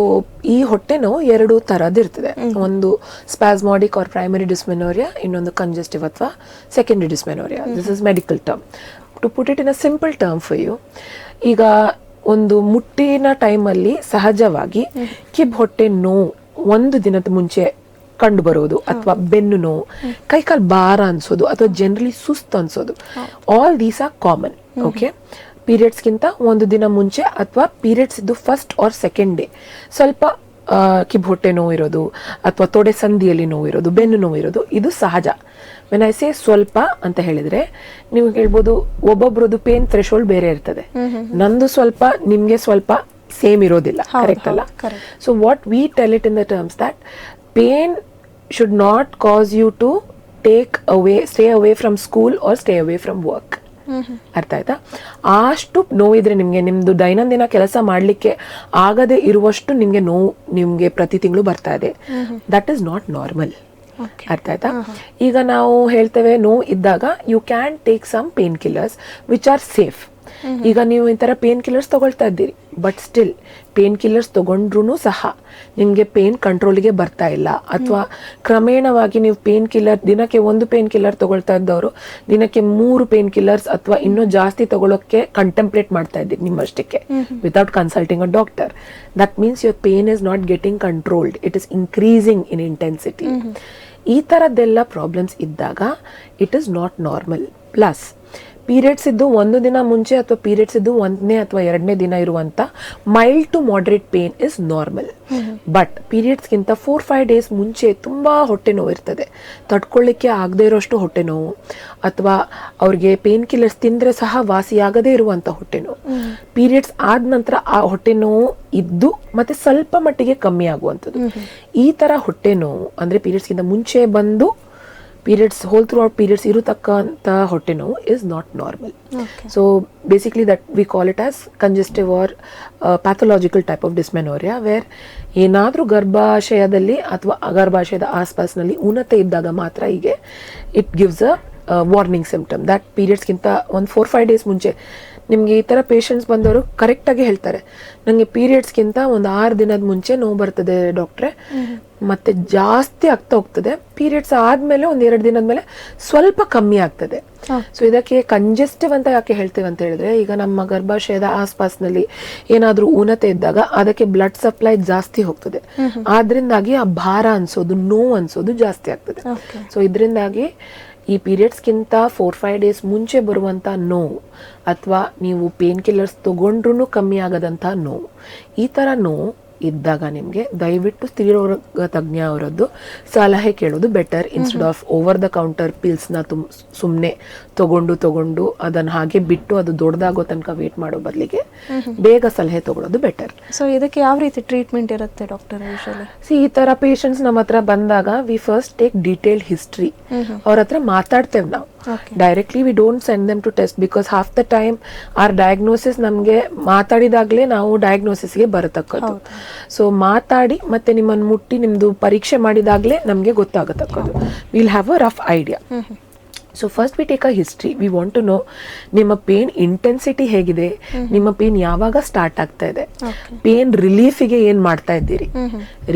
ಈ ಹೊಟ್ಟೆ ನೋವು 2 ಥರದ್ದು ಇರ್ತದೆ. ಒಂದು ಸ್ಪ್ಯಾಸ್ಮಾಡಿಕ್ ಆರ್ ಪ್ರೈಮರಿ ಡಿಸ್ಮೆನೋರಿಯಾ, ಇನ್ನೊಂದು ಕಂಜೆಸ್ಟಿವ್ ಅಥವಾ secondary dysmenorrhoea. This is medical term. To put it in a simple term for you, ಈಗ ಒಂದು ಮುಟ್ಟಿನ ಟೈಮಲ್ಲಿ ಸಹಜವಾಗಿ ಹೊಟ್ಟೆ ನೋವು ಒಂದು ದಿನದ ಮುಂಚೆ ಕಂಡು ಬರೋದು, ಅಥವಾ ಬೆನ್ನು ನೋವು, ಕೈಕಾಲು ಭಾರ ಅನ್ಸೋದು, ಅಥವಾ ಜನರಲಿ ಸುಸ್ತು ಅನ್ಸೋದು, all these are common. Okay, ಪೀರಿಯಡ್ಸ್ಗಿಂತ ಒಂದು ದಿನ ಮುಂಚೆ ಅಥವಾ ಪೀರಿಯಡ್ಸ್ ಇದ್ದು ಫಸ್ಟ್ ಆರ್ ಸೆಕೆಂಡ್ ಡೇ ಸ್ವಲ್ಪ ಹೊಟ್ಟೆ ನೋವು ಇರೋದು, ಅಥವಾ ತೊಡೆ ಸಂಧಿಯಲ್ಲಿ ನೋವು ಇರೋದು, ಬೆನ್ನು ನೋವು ಇರೋದು, ಇದು ಸಹಜ. ವೆನ್ ಐ ಸೇ ಸ್ವಲ್ಪ ಅಂತ ಹೇಳಿದ್ರೆ, ನೀವು ಹೇಳ್ಬೋದು ಒಬ್ಬೊಬ್ರದ್ದು ಪೇನ್ ಥ್ರೆಶೋಲ್ಡ್ ಬೇರೆ ಇರ್ತದೆ. ನಂದು ಸ್ವಲ್ಪ, ನಿಮ್ಗೆ ಸ್ವಲ್ಪ ಸೇಮ್ ಇರೋದಿಲ್ಲ, ಕರೆಕ್ಟ್ ಅಲ್ಲ? So what we tell it in the terms that pain should not cause you to stay away from school or stay away from work. ಅರ್ಥ ಆಯ್ತಾ? ಅಷ್ಟು ನೋವಿದ್ರೆ ನಿಮ್ದು ದೈನಂದಿನ ಕೆಲಸ ಮಾಡ್ಲಿಕ್ಕೆ ಆಗದೆ ಇರುವಷ್ಟು ನಿಮ್ಗೆ ಪ್ರತಿ ತಿಂಗಳು ಬರ್ತಾ ಇದೆ, ದಟ್ ಇಸ್ ನಾಟ್ ನಾರ್ಮಲ್. ಅರ್ಥ ಆಯ್ತಾ? ಈಗ ನಾವು ಹೇಳ್ತೇವೆ ನೋವು ಇದ್ದಾಗ you can take some painkillers which are safe. ಈಗ ನೀವು ಈ ತರ ಪೇನ್ ಕಿಲ್ಲರ್ಸ್ ತಗೊಳ್ತಾ ಇದ್ದೀರಿ, ಬಟ್ ಸ್ಟಿಲ್ ಪೇನ್ ಕಿಲ್ಲರ್ಸ್ ತಗೊಂಡ್ರು ಸಹ ನಿಮ್ಗೆ ಪೇನ್ ಕಂಟ್ರೋಲ್ಗೆ ಬರ್ತಾ ಇಲ್ಲ, ಅಥವಾ ಕ್ರಮೇಣವಾಗಿ ನೀವು ಪೇನ್ ಕಿಲ್ಲರ್ ದಿನಕ್ಕೆ 1 ಪೇನ್ ಕಿಲ್ಲರ್ ತಗೊಳ್ತಾ ಇದ್ದವರು ದಿನಕ್ಕೆ 3 ಪೇನ್ ಕಿಲ್ಲರ್ಸ್ ಅಥವಾ ಇನ್ನೂ ಜಾಸ್ತಿ ತಗೊಳ್ಳೋಕೆ ಕಂಟೆಂಪ್ಲೇಟ್ ಮಾಡ್ತಾ ಇದ್ದೀರಿ ನಿಮ್ಮಷ್ಟಕ್ಕೆ, without consulting a doctor. That means your pain is not getting controlled, it is increasing in intensity. ಈ ಥರದ್ದೆಲ್ಲ ಪ್ರಾಬ್ಲಮ್ಸ್ ಇದ್ದಾಗ it is not normal. Plus periods ಇದ್ದು ಒಂದು ದಿನ ಮುಂಚೆ ಅಥವಾ ಪೀರಿಯಡ್ಸ್ ಇದ್ದು 1ನೇ ಅಥವಾ 2ನೇ ದಿನ ಇರುವಂತ mild to moderate pain is normal. But ಪೀರಿಯಡ್ಸ್ಗಿಂತ 4-5 ಡೇಸ್ ಮುಂಚೆ ತುಂಬಾ ಹೊಟ್ಟೆ ನೋವು ಇರ್ತದೆ, ತಡ್ಕೊಳ್ಳಿಕ್ಕೆ ಆಗದೆ ಇರೋಷ್ಟು ಹೊಟ್ಟೆ ನೋವು, ಅಥವಾ ಅವ್ರಿಗೆ ಪೇನ್ ಕಿಲ್ಲರ್ಸ್ ತಿಂದ್ರೆ ಸಹ ವಾಸಿಯಾಗದೇ ಇರುವಂತ ಹೊಟ್ಟೆ ನೋವು, ಪೀರಿಯಡ್ಸ್ ಆದ ನಂತರ ಆ ಹೊಟ್ಟೆ ನೋವು ಇದ್ದು ಮತ್ತೆ ಸ್ವಲ್ಪ ಮಟ್ಟಿಗೆ ಕಮ್ಮಿ ಆಗುವಂಥದ್ದು. ಈ ತರ ಹೊಟ್ಟೆ ನೋವು ಅಂದ್ರೆ ಪೀರಿಯಡ್ಸ್ಗಿಂತ ಮುಂಚೆ ಬಂದು periods whole throughout periods ಇರತಕ್ಕಂಥ ಹೊಟ್ಟೆ ನೋವು is not normal. So basically that we call it as congestive or pathological type of dysmenorrhoea, where ಏನಾದರೂ ಗರ್ಭಾಶಯದಲ್ಲಿ ಅಥವಾ ಗರ್ಭಾಶಯದ ಆಸ್ಪಾಸ್ನಲ್ಲಿ ಊನತೆ ಇದ್ದಾಗ ಮಾತ್ರ ಹೀಗೆ it gives a warning symptom that ಪೀರಿಯಡ್ಸ್ಗಿಂತ ಒಂದು 4-5 ಡೇಸ್ ಮುಂಚೆ ನಿಮಗೆ ಈ ಥರ ಪೇಷಂಟ್ಸ್ ಬಂದವರು ಕರೆಕ್ಟಾಗಿ ಹೇಳ್ತಾರೆ, ನನಗೆ ಪೀರಿಯಡ್ಸ್ಗಿಂತ ಒಂದು 6 ದಿನದ ಮುಂಚೆ ನೋವು ಬರ್ತದೆ ಡಾಕ್ಟ್ರೆ, ಮತ್ತೆ ಜಾಸ್ತಿ ಆಗ್ತಾ ಹೋಗ್ತದೆ, ಪೀರಿಯಡ್ಸ್ ಆದ್ಮೇಲೆ 1-2 ದಿನದ ಮೇಲೆ ಸ್ವಲ್ಪ ಕಮ್ಮಿ ಆಗ್ತದೆ. ಸೊ ಇದಕ್ಕೆ ಕಂಜೆಸ್ಟಿವ್ ಅಂತ ಯಾಕೆ ಹೇಳ್ತೇವೆ ಅಂತ ಹೇಳಿದ್ರೆ, ಈಗ ನಮ್ಮ ಗರ್ಭಾಶಯದ ಆಸ್ಪಾಸ್ನಲ್ಲಿ ಏನಾದ್ರೂ ಊನತೆ ಇದ್ದಾಗ ಅದಕ್ಕೆ ಬ್ಲಡ್ ಸಪ್ಲೈ ಜಾಸ್ತಿ ಹೋಗ್ತದೆ, ಆದ್ರಿಂದಾಗಿ ಆ ಭಾರ ಅನ್ಸೋದು, ನೋವು ಅನ್ಸೋದು ಜಾಸ್ತಿ ಆಗ್ತದೆ. ಸೊ ಇದರಿಂದಾಗಿ ಈ ಪೀರಿಯಡ್ಸ್ಗಿಂತ 4-5 ಡೇಸ್ ಮುಂಚೆ ಬರುವಂಥ ನೋವು ಅಥವಾ ನೀವು ಪೇನ್ ಕಿಲ್ಲರ್ಸ್ ತೊಗೊಂಡ್ರೂ ಕಮ್ಮಿ ಆಗದಂಥ ನೋವು, ಈ ಥರ ನೋವು ಇದ್ದಾಗ ನಿಮಗೆ ದಯವಿಟ್ಟು ಸ್ತ್ರೀರೋಗ ತಜ್ಞ ಅವರದ್ದು ಸಲಹೆ ಕೇಳೋದು better. Instead of over the counter ಪಿಲ್ಸ್ನ ಸುಮ್ಮನೆ ತಗೊಂಡು ಅದನ್ನು ಹಾಗೆ ಬಿಟ್ಟು ಅದು ದೊಡ್ಡದಾಗೋ ತನಕ ವೇಟ್ ಮಾಡೋ ಬದಲಿಗೆ ಬೇಗ ಸಲಹೆ ತಗೊಳ್ಳೋದು ಬೆಟರ್. ಸೊ ಇದಕ್ಕೆ ಯಾವ ರೀತಿ ಟ್ರೀಟ್ಮೆಂಟ್ ಇರುತ್ತೆ ಡಾಕ್ಟರ್ ಯೂಶಲಿ? ಈ ಥರ ಪೇಷಂಟ್ಸ್ ನಮ್ಮ ಹತ್ರ ಬಂದಾಗ we first take detailed history. ಅವ್ರ ಹತ್ರ ಮಾತಾಡ್ತೇವೆ ನಾವು. Directly we don't send them to test because half the time our diagnosis ನಮಗೆ ಮಾತಾಡಿದಾಗಲೇ ನಾವು ಡಯಾಗ್ನೋಸಿಸ್ಗೆ ಬರತಕ್ಕದ್ದು. ಸೊ ಮಾತಾಡಿ ಮತ್ತೆ ನಿಮ್ಮನ್ನು ಮುಟ್ಟಿ ನಿಮ್ಮದು ಪರೀಕ್ಷೆ ಮಾಡಿದಾಗಲೇ ನಮಗೆ ಗೊತ್ತಾಗತಕ್ಕದ್ದು. Will have a rough idea. So first we take a history. We want to know ನಿಮ್ಮ ಪೇನ್ ಇಂಟೆನ್ಸಿಟಿ ಹೇಗಿದೆ, ನಿಮ್ಮ ಪೇನ್ ಯಾವಾಗ ಸ್ಟಾರ್ಟ್ ಆಗ್ತಾ ಇದೆ, ಪೇನ್ ರಿಲೀಫಿಗೆ ಏನ್ ಮಾಡ್ತಾ ಇದ್ದೀರಿ,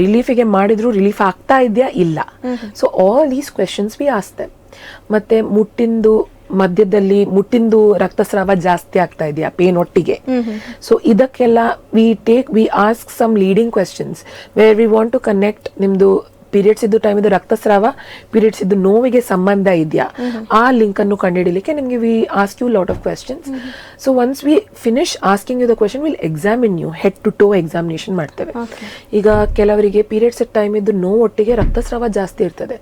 ರಿಲೀಫಿಗೆ ಮಾಡಿದ್ರು ರಿಲೀಫ್ ಆಗ್ತಾ ಇದೆಯಾ ಇಲ್ಲ. So all these questions V ask them. ಮತ್ತೆ ಮುಟ್ಟಿಂದು ರಕ್ತಸ್ರಾವ ಜಾಸ್ತಿ ಆಗ್ತಾ ಇದೆಯಾ ಪೇನ್ ಒಟ್ಟಿಗೆ. ಸೊ ಇದಕ್ಕೆಲ್ಲ we ask some leading questions where we want to connect ನಿಮ್ದು ಪೀರಿಯಡ್ಸ್ ಇದ್ದು ಟೈಮ್ ಇದು ರಕ್ತಸ್ರಾವ ಪೀರಿಯಡ್ಸ್ ಇದ್ದು ನೋವಿಗೆ ಸಂಬಂಧ ಇದೆಯಾ, ಆ ಲಿಂಕ್ ಅನ್ನು ಕಂಡುಹಿಡಿಯಲಿಕ್ಕೆ ನಿಮಗೆ we ask you lot of questions. So once we finish asking you the question will examine you head to toe examination ಮಾಡ್ತೇವೆ. ಈಗ ಕೆಲವರಿಗೆ ಪೀರಿಯಡ್ಸ್ ಟೈಮ್ ಇದ್ದು ನೋವು ಒಟ್ಟಿಗೆ ರಕ್ತಸ್ರಾವ ಜಾಸ್ತಿ ಇರ್ತದೆ.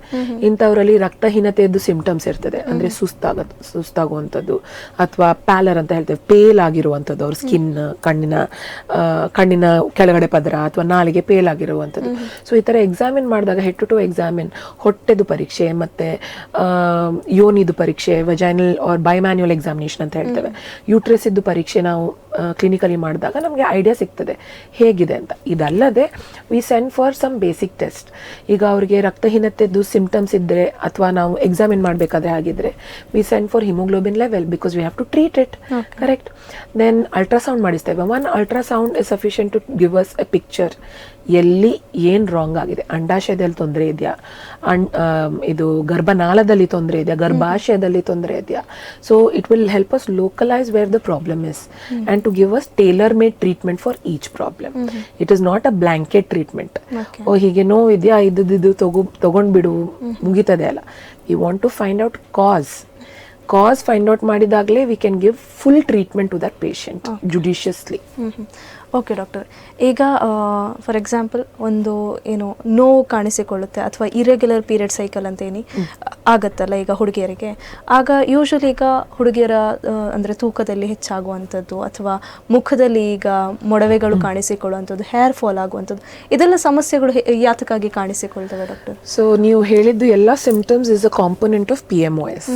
ಇಂಥವರಲ್ಲಿ ರಕ್ತಹೀನತೆಯದ್ದು ಸಿಂಪ್ಟಮ್ಸ್ ಇರ್ತದೆ, ಅಂದ್ರೆ ಸುಸ್ತಾಗುವಂಥದ್ದು ಅಥವಾ ಪ್ಯಾಲರ್ ಅಂತ ಹೇಳ್ತೇವೆ, ಪೇಲ್ ಆಗಿರುವಂಥದ್ದು, ಅವ್ರ ಸ್ಕಿನ್ ಕಣ್ಣಿನ ಕೆಳಗಡೆ ಪದರ ಅಥವಾ ನಾಲಿಗೆ ಪೇಲ್ ಆಗಿರುವಂಥದ್ದು. ಸೊ ಈ ತರ ಎಕ್ಸಾಮಿನ್ ಮಾಡಿದಾಗ ಹೆಡ್ ಟು ಟು ಎಕ್ಸಾಮಿನ್ ಹೊಟ್ಟೆದು ಪರೀಕ್ಷೆ ಮತ್ತೆ ಯೋನಿದು ಪರೀಕ್ಷೆ, ವಜೈನಲ್ ಆರ್ ಬೈಮ್ಯಾನ್ಯುಯಲ್ ಎಕ್ಸಾಮಿನೇಷನ್ ಅಂತ ಹೇಳ್ತೇವೆ, ಯೂಟ್ರಸ್ ಇದ್ದು ಪರೀಕ್ಷೆ ನಾವು ಕ್ಲಿನಿಕಲಿ ಮಾಡಿದಾಗ ನಮಗೆ ಐಡಿಯಾ ಸಿಗ್ತದೆ ಹೇಗಿದೆ ಅಂತ. ಇದಲ್ಲದೆ we send for some basic test. ಈಗ ಅವರಿಗೆ ರಕ್ತಹೀನತೆದ್ದು ಸಿಂಪ್ಟಮ್ಸ್ ಇದ್ದರೆ ಅಥವಾ ನಾವು ಎಕ್ಸಾಮಿನ್ ಮಾಡಬೇಕಾದ್ರೆ ಆಗಿದ್ರೆ we send for haemoglobin level because we have to treat it. Correct. Then ultrasound ಮಾಡಿಸ್ತೇವೆ. One ultrasound is sufficient to give us a picture ಎಲ್ಲಿ ಏನು ರಾಂಗ್ ಆಗಿದೆ, ಅಂಡಾಶಯದಲ್ಲಿ ತೊಂದರೆ ಇದೆಯಾ, ಇದು ಗರ್ಭನಾಳದಲ್ಲಿ ತೊಂದರೆ ಇದೆಯಾ, ಗರ್ಭಾಶಯದಲ್ಲಿ ತೊಂದರೆ ಇದೆಯಾ. So it will help us localise where the problem is and to give us tailor-made treatment for each problem. It is not a blanket treatment. ಓ ಹೀಗೆ ನೋವು ಇದೆಯಾ, ಇದು ತಗೊಂಡ್ಬಿಡು ಮುಗಿತದೆ ಅಲ್ಲ. We want to find out cause find out ಮಾಡಿದಾಗಲೇ we can give full treatment to that patient judiciously. Okay doctor, ಈಗ for example ಒಂದು ನೋವು ಕಾಣಿಸಿಕೊಳ್ಳುತ್ತೆ ಅಥವಾ ಇರೆಗ್ಯುಲರ್ ಪೀರಿಯಡ್ ಸೈಕಲ್ ಅಂತ ಆಗತ್ತಲ್ಲ ಈಗ ಹುಡುಗಿಯರಿಗೆ. ಆಗ ಯೂಶಲಿ ಈಗ ಹುಡುಗಿಯರ ಅಂದರೆ ತೂಕದಲ್ಲಿ ಹೆಚ್ಚಾಗುವಂಥದ್ದು ಅಥವಾ ಮುಖದಲ್ಲಿ ಈಗ ಮೊಡವೆಗಳು ಕಾಣಿಸಿಕೊಳ್ಳುವಂಥದ್ದು, ಹೇರ್ ಫಾಲ್ ಆಗುವಂಥದ್ದು, ಇದೆಲ್ಲ ಸಮಸ್ಯೆಗಳು ಯಾತಕ್ಕಾಗಿ ಕಾಣಿಸಿಕೊಳ್ತವೆ ಡಾಕ್ಟರ್? ಸೊ ನೀವು ಹೇಳಿದ್ದು ಎಲ್ಲ symptoms is a component of PMOS.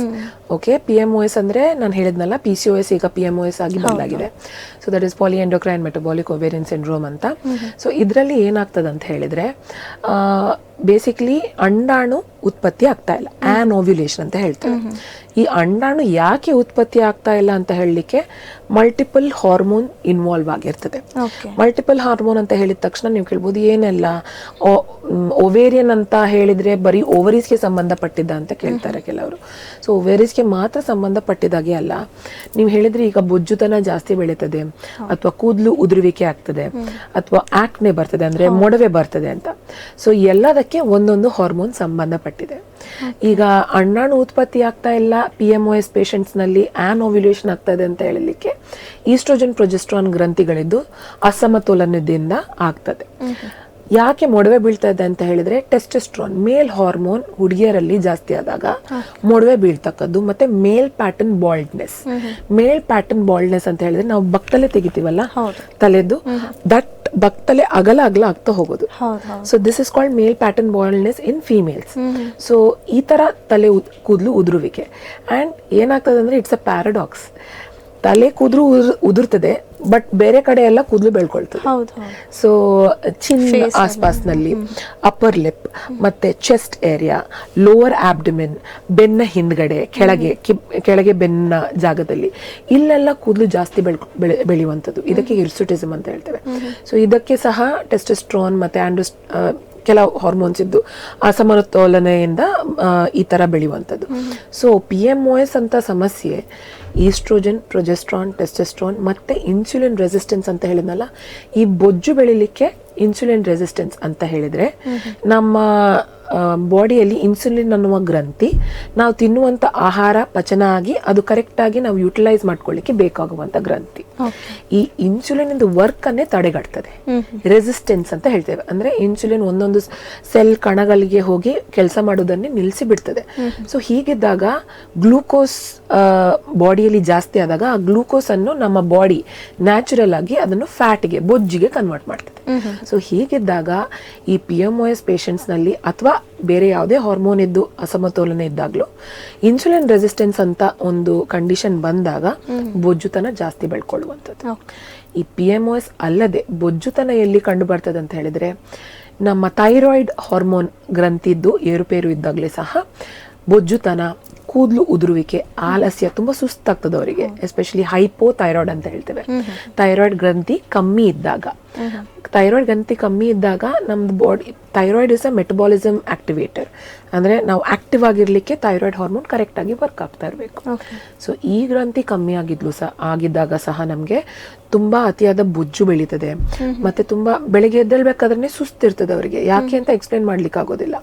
Okay, PMOS ಅಂದರೆ ನಾನು ಹೇಳಿದ್ನಲ್ಲ, PCOS ಈಗ PMOS ಆಗಿ ಬದಲಾಗಿದೆ. So that is polyendocrine metabolic ovarian syndrome ಅಂತ. ಸೊ ಇದರಲ್ಲಿ ಏನಾಗ್ತದೆ ಅಂತ ಹೇಳಿದ್ರೆ ಬೇಸಿಕ್ಲಿ ಅಂಡಾಣು ಉತ್ಪತ್ತಿ ಆಗ್ತಾ ಇಲ್ಲ, ಆನ್ ಓವ್ಯುಲೇಷನ್ ಅಂತ ಹೇಳ್ತೇವೆ. ಈ ಅಂಡಾಣು ಯಾಕೆ ಉತ್ಪತ್ತಿ ಆಗ್ತಾ ಇಲ್ಲ ಅಂತ ಹೇಳಲಿಕ್ಕೆ ಮಲ್ಟಿಪಲ್ ಹಾರ್ಮೋನ್ ಇನ್ವಾಲ್ವ್ ಆಗಿರ್ತದೆ. ಮಲ್ಟಿಪಲ್ ಹಾರ್ಮೋನ್ ಅಂತ ಹೇಳಿದ ತಕ್ಷಣ ನೀವು ಕೇಳ್ಬೋದು ಏನೆಲ್ಲ, ಓವೇರಿಯನ್ ಅಂತ ಹೇಳಿದ್ರೆ ಬರೀ ಓವರೀಸ್ಗೆ ಸಂಬಂಧಪಟ್ಟಿದ್ದ ಅಂತ ಕೇಳ್ತಾರೆ ಕೆಲವರು. ಸೊ ಓವೇರೀಸ್ಗೆ ಮಾತ್ರ ಸಂಬಂಧಪಟ್ಟಿದ್ದಾಗೆ ಅಲ್ಲ. ನೀವು ಹೇಳಿದ್ರೆ ಈಗ ಬೊಜ್ಜುತನ ಜಾಸ್ತಿ ಬೆಳೀತದೆ ಅಥವಾ ಕೂದಲು ಉದುರುವಿಕೆ ಆಗ್ತದೆ ಅಥವಾ ಆಕ್ನೆ ಬರ್ತದೆ ಅಂದ್ರೆ ಮೊಡವೆ ಬರ್ತದೆ ಅಂತ. ಸೊ ಎಲ್ಲದಕ್ಕೆ ಒಂದೊಂದು ಹಾರ್ಮೋನ್ ಸಂಬಂಧಪಟ್ಟಿದೆ. ಈಗ ಅಂಡಾಣು ಉತ್ಪತ್ತಿ ಆಗ್ತಾ ಇಲ್ಲ PMOS ಪೇಷಂಟ್ಸ್ ನಲ್ಲಿ, ಆನ್ ಓವ್ಯುಲೇಷನ್ ಆಗ್ತಾ ಇದೆ ಅಂತ ಹೇಳಲಿಕ್ಕೆ ಈಸ್ಟ್ರೋಜನ್ ಪ್ರೊಜೆಸ್ಟ್ರಾನ್ ಗ್ರಂಥಿಗಳಿದ್ದು ಅಸಮತೋಲನದಿಂದ ಆಗ್ತದೆ. ಯಾಕೆ ಮೊಡವೆ ಬೀಳ್ತಾ ಇದೆ ಅಂತ ಹೇಳಿದ್ರೆ ಟೆಸ್ಟೆಸ್ಟ್ರಾನ್ ಮೇಲ್ ಹಾರ್ಮೋನ್ ಹುಡುಗಿಯರಲ್ಲಿ ಜಾಸ್ತಿ ಆದಾಗ ಮೊಡವೆ ಬೀಳ್ತಕ್ಕದ್ದು. ಮತ್ತೆ ಮೇಲ್ ಪ್ಯಾಟರ್ನ್ ಬಾಲ್ಡ್ನೆಸ್ ಅಂತ ಹೇಳಿದ್ರೆ ನಾವು ಬಕ್ತಲೆ ತೆಗಿತೀವಲ್ಲ ತಲೆದು, ದಟ್ ಬಕ್ತಲೆ ಅಗಲ ಆಗ್ತಾ ಹೋಗೋದು. So this is called male pattern baldness in females. So ಈ ತರ ತಲೆ ಕೂದಲು ಉದುರುವಿಕೆ. ಅಂಡ್ ಏನಾಗ್ತದೆ ಅಂದ್ರೆ ಇಟ್ಸ್ ಅ ಪ್ಯಾರಾಡಾಕ್ಸ್. ತಲೆ ಕೂದಲು ಉದುರ್ತದೆ ಬಟ್ ಬೇರೆ ಕಡೆ ಎಲ್ಲ ಕೂದಲು ಬೆಳ್ಕೊಳ್ತದೆ. ಸೊ ಚಿನ್ ಆಸ್ಪಾಸ್ನಲ್ಲಿ, ಅಪ್ಪರ್ ಲಿಪ್ ಮತ್ತೆ ಚೆಸ್ಟ್ ಏರಿಯಾ, ಲೋವರ್ ಆಬ್ಡಮಿನ್, ಬೆನ್ನ ಹಿಂದ್ಗಡೆ ಕೆಳಗೆ ಬೆನ್ನ ಜಾಗದಲ್ಲಿ ಇಲ್ಲೆಲ್ಲ ಕೂದಲು ಜಾಸ್ತಿ ಬೆಳೆಯುವಂಥದ್ದು. ಇದಕ್ಕೆ ಹಿರ್ಸುಟಿಸಮ್ ಅಂತ ಹೇಳ್ತೇವೆ. ಸೊ ಇದಕ್ಕೆ ಸಹ ಟೆಸ್ಟೆಸ್ಟ್ರಾನ್ ಮತ್ತೆ ಕೆಲವು ಹಾರ್ಮೋನ್ಸ್ ಇದ್ದು ಅಸಮತೋಲನೆಯಿಂದ ಈ ತರ ಬೆಳೆಯುವಂಥದ್ದು. ಸೊ PMOS ಅಂತ ಸಮಸ್ಯೆ ಈಸ್ಟ್ರೋಜನ್, ಪ್ರೊಜೆಸ್ಟ್ರಾನ್, ಟೆಸ್ಟೆಸ್ಟ್ರಾನ್ ಮತ್ತೆ ಇನ್ಸುಲಿನ್ ರೆಸಿಸ್ಟೆನ್ಸ್ ಅಂತ ಹೇಳಿದ್ನಲ್ಲ, ಈ ಬೊಜ್ಜು ಬೆಳಿಲಿಕ್ಕೆ ಇನ್ಸುಲಿನ್ ರೆಸಿಸ್ಟೆನ್ಸ್ ಅಂತ ಹೇಳಿದ್ರೆ ನಮ್ಮ ಬಾಡಿಯಲ್ಲಿ ಇನ್ಸುಲಿನ್ ಅನ್ನುವ ಗ್ರಂಥಿ ನಾವು ತಿನ್ನುವಂಥ ಆಹಾರ ಪಚನ ಆಗಿ ಅದು ಕರೆಕ್ಟಾಗಿ ನಾವು ಯುಟಿಲೈಸ್ ಮಾಡ್ಕೊಳ್ಳಿಕ್ಕೆ ಬೇಕಾಗುವಂಥ ಗ್ರಂಥಿ. ಈ ಇನ್ಸುಲಿನ್ ಇಂದು ವರ್ಕ್ ಅನ್ನೇ ತಡೆಗಟ್ತದೆ, ರೆಸಿಸ್ಟೆನ್ಸ್ ಅಂತ ಹೇಳ್ತೇವೆ. ಅಂದ್ರೆ ಇನ್ಸುಲಿನ್ ಒಂದೊಂದು ಸೆಲ್ ಕಣಗಳಿಗೆ ಹೋಗಿ ಕೆಲಸ ಮಾಡೋದನ್ನೇ ನಿಲ್ಲಿಸಿ ಬಿಡ್ತದೆ. ಸೊ ಹೀಗಿದ್ದಾಗ ಗ್ಲೂಕೋಸ್ ಬಾಡಿಯಲ್ಲಿ ಜಾಸ್ತಿ ಆದಾಗ ಆ ಗ್ಲೂಕೋಸ್ ಅನ್ನು ನಮ್ಮ ಬಾಡಿ ನ್ಯಾಚುರಲ್ ಆಗಿ ಅದನ್ನು ಫ್ಯಾಟ್ಗೆ, ಬೊಜ್ಜಿಗೆ ಕನ್ವರ್ಟ್ ಮಾಡ್ತದೆ. ಸೊ ಹೀಗಿದ್ದಾಗ ಈ PMOS ಪೇಷಂಟ್ಸ್ ನಲ್ಲಿ ಅಥವಾ ಬೇರೆ ಯಾವುದೇ ಹಾರ್ಮೋನ್ ಇದ್ದು ಅಸಮತೋಲನ ಇದ್ದಾಗಲೂ ಇನ್ಸುಲಿನ್ ರೆಸಿಸ್ಟೆನ್ಸ್ ಅಂತ ಒಂದು ಕಂಡೀಷನ್ ಬಂದಾಗ ಬೊಜ್ಜುತನ ಜಾಸ್ತಿ ಬೆಳ್ಕೊಳ್ಳುವಂಥದ್ದು. ಈ PMOS ಅಲ್ಲದೆ ಬೊಜ್ಜುತನ ಎಲ್ಲಿ ಕಂಡು ಬರ್ತದೆ ಅಂತ ಹೇಳಿದ್ರೆ, ನಮ್ಮ ಥೈರಾಯ್ಡ್ ಹಾರ್ಮೋನ್ ಗ್ರಂಥಿದ್ದು ಏರುಪೇರು ಇದ್ದಾಗಲೇ ಸಹ ಬೊಜ್ಜುತನ, ಕೂದಲು ಉದುರುವಿಕೆ, ಆಲಸ್ಯ, ತುಂಬಾ ಸುಸ್ತಾಗ್ತದೆ ಅವರಿಗೆ. ಎಸ್ಪೆಷಲಿ ಹೈಪೋ ಥೈರಾಯ್ಡ್ ಅಂತ ಹೇಳ್ತೇವೆ. ಥೈರಾಯ್ಡ್ ಗ್ರಂಥಿ ಕಮ್ಮಿ ಇದ್ದಾಗ, ಥೈರಾಯ್ಡ್ ಗ್ರಂಥಿ ಕಮ್ಮಿ ಇದ್ದಾಗ ನಮ್ದು body, thyroid is a metabolism activator. ಅಂದ್ರೆ ನಾವು ಆಕ್ಟಿವ್ ಆಗಿರ್ಲಿಕ್ಕೆ ಥೈರಾಯ್ಡ್ ಹಾರ್ಮೋನ್ ಕರೆಕ್ಟ್ ಆಗಿ ವರ್ಕ್ ಆಗ್ತಾ ಇರಬೇಕು. ಸೊ ಈ ಗ್ರಂಥಿ ಕಮ್ಮಿ ಆಗಿದ್ದಾಗ ಸಹ ನಮ್ಗೆ ತುಂಬಾ ಅತಿಯಾದ ಬೊಜ್ಜು ಬೆಳೀತದೆ. ಮತ್ತೆ ತುಂಬಾ ಬೆಳಿಗ್ಗೆ ಎದ್ದೇಳ್ಬೇಕಾದ್ರೆ ಸುಸ್ತಿರ್ತದೆ ಅವರಿಗೆ, ಯಾಕೆ ಅಂತ ಎಕ್ಸ್ಪ್ಲೇನ್ ಮಾಡ್ಲಿಕ್ಕೆ ಆಗೋದಿಲ್ಲ.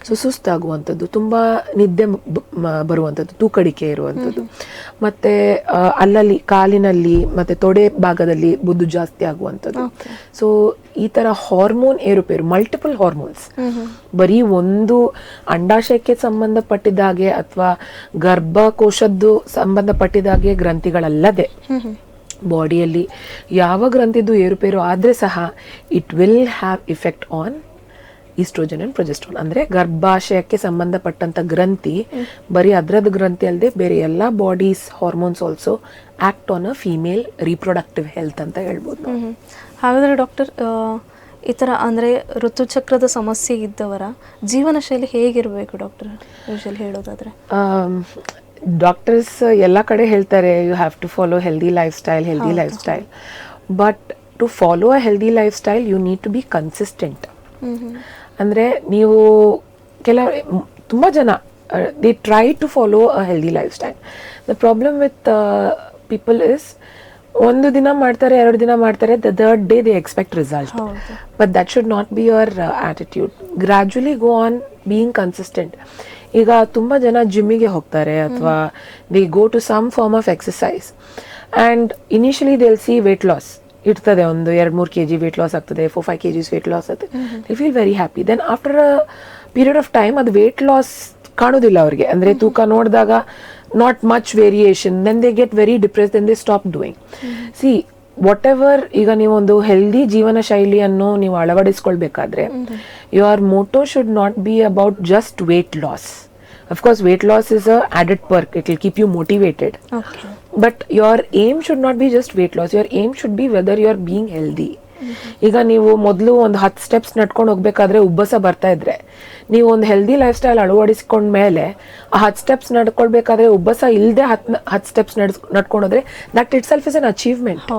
ಸೊ ಸುಸ್ತಾಗುವಂಥದ್ದು, ತುಂಬಾ ನಿದ್ದೆ ಬರುವಂಥದ್ದು, ತೂಕಡಿಕೆ ಇರುವಂಥದ್ದು, ಮತ್ತೆ ಅಲ್ಲಲ್ಲಿ ಕಾಲಿನಲ್ಲಿ ಮತ್ತೆ ತೊಡೆ ಭಾಗದಲ್ಲಿ ಬೊಜ್ಜು ಜಾಸ್ತಿ ಆಗುವಂಥದ್ದು. ಸೊ ಈ ತರ ಹಾರ್ಮೋನ್ ಏರುಪೇರು, ಮಲ್ಟಿಪಲ್ ಹಾರ್ಮೋನ್ಸ್, ಬರೀ ಒಂದು ಅಂಡಾಶಯಕ್ಕೆ ಸಂಬಂಧಪಟ್ಟಿದ್ದಾಗೆ ಅಥವಾ ಗರ್ಭಕೋಶದ್ದು ಸಂಬಂಧಪಟ್ಟಿದ್ದಾಗೆ ಗ್ರಂಥಿಗಳಲ್ಲದೆ ಬಾಡಿಯಲ್ಲಿ ಯಾವ ಗ್ರಂಥಿದ್ದು ಏರುಪೇರು ಆದ್ರೆ ಸಹ it will have effect on oestrogen and progesterone. ಅಂದ್ರೆ ಗರ್ಭಾಶಯಕ್ಕೆ ಸಂಬಂಧಪಟ್ಟಂತ ಗ್ರಂಥಿ ಬರೀ ಅದ್ರದ್ದು ಗ್ರಂಥಿ ಅಲ್ಲದೆ ಬೇರೆ ಎಲ್ಲ bodies hormones also act on a female reproductive health ಅಂತ ಹೇಳ್ಬೋದು. ಹಾಗಾದರೆ ಡಾಕ್ಟರ್, ಈ ಥರ ಅಂದರೆ ಋತುಚಕ್ರದ ಸಮಸ್ಯೆ ಇದ್ದವರ ಜೀವನ ಶೈಲಿ ಹೇಗಿರಬೇಕು ಡಾಕ್ಟರ್, ಯೂಶಲಿ ಹೇಳೋದಾದರೆ? ಡಾಕ್ಟರ್ಸ್ ಎಲ್ಲ ಕಡೆ ಹೇಳ್ತಾರೆ you have to follow healthy lifestyle, but to follow a healthy lifestyle you need to be consistent. ಅಂದರೆ ನೀವು ತುಂಬ ಜನ they try to follow a healthy lifestyle. The problem with people is, ಒಂದು ದಿನ ಮಾಡ್ತಾರೆ, 2 ದಿನ ಮಾಡ್ತಾರೆ, the third day they expect result. But that should not be your attitude. Gradually go on being consistent. ಈಗ ತುಂಬ ಜನ ಜಿಮ್ಮಿಗೆ ಹೋಗ್ತಾರೆ ಅಥವಾ they go to some form of exercise and initially they will see weight loss ಇರ್ತದೆ, ಒಂದು 2-3 kg weight loss ಆಗ್ತದೆ, 4-5 kgs weight loss ಆಗ್ತದೆ. They feel very happy. Then after a period of time ಅದು ವೇಟ್ ಲಾಸ್ ಕಾಣೋದಿಲ್ಲ ಅವ್ರಿಗೆ. ಅಂದರೆ ತೂಕ ನೋಡಿದಾಗ not much variation, then they get very depressed, then they stop doing. See, whatever, ಈಗ ನೀವು ಒಂದು ಹೆಲ್ದಿ ಜೀವನ ಶೈಲಿಯನ್ನು ನೀವು ಅಳವಡಿಸ್ಕೊಳ್ಬೇಕಾದ್ರೆ your motto should not be about just weight loss. Of course, weight loss is a added perk. It will keep you motivated. Okay. But your aim should not be just weight loss. Your aim should be whether you are being healthy. ಈಗ ನೀವು ಮೊದಲು ಒಂದು 10 steps ನಡ್ಕೊಂಡು ಹೋಗ್ಬೇಕಾದ್ರೆ ಉಬ್ಬಸ ಬರ್ತಾ ಇದ್ರೆ, ನೀವು ಒಂದು ಹೆಲ್ದಿ ಲೈಫ್ ಸ್ಟೈಲ್ ಅಳವಡಿಸ್ಕೊಂಡ ಮೇಲೆ ಆ 10 ಸ್ಟೆಪ್ಸ್ ನಡ್ಕೊಳ್ಬೇಕಾದ್ರೆ ಉಬ್ಬಸ ಇಲ್ಲದೆ 10 ಸ್ಟೆಪ್ಸ್ ನಡ್ಕೊಂಡೋದ್ರೆ that itself is an achievement.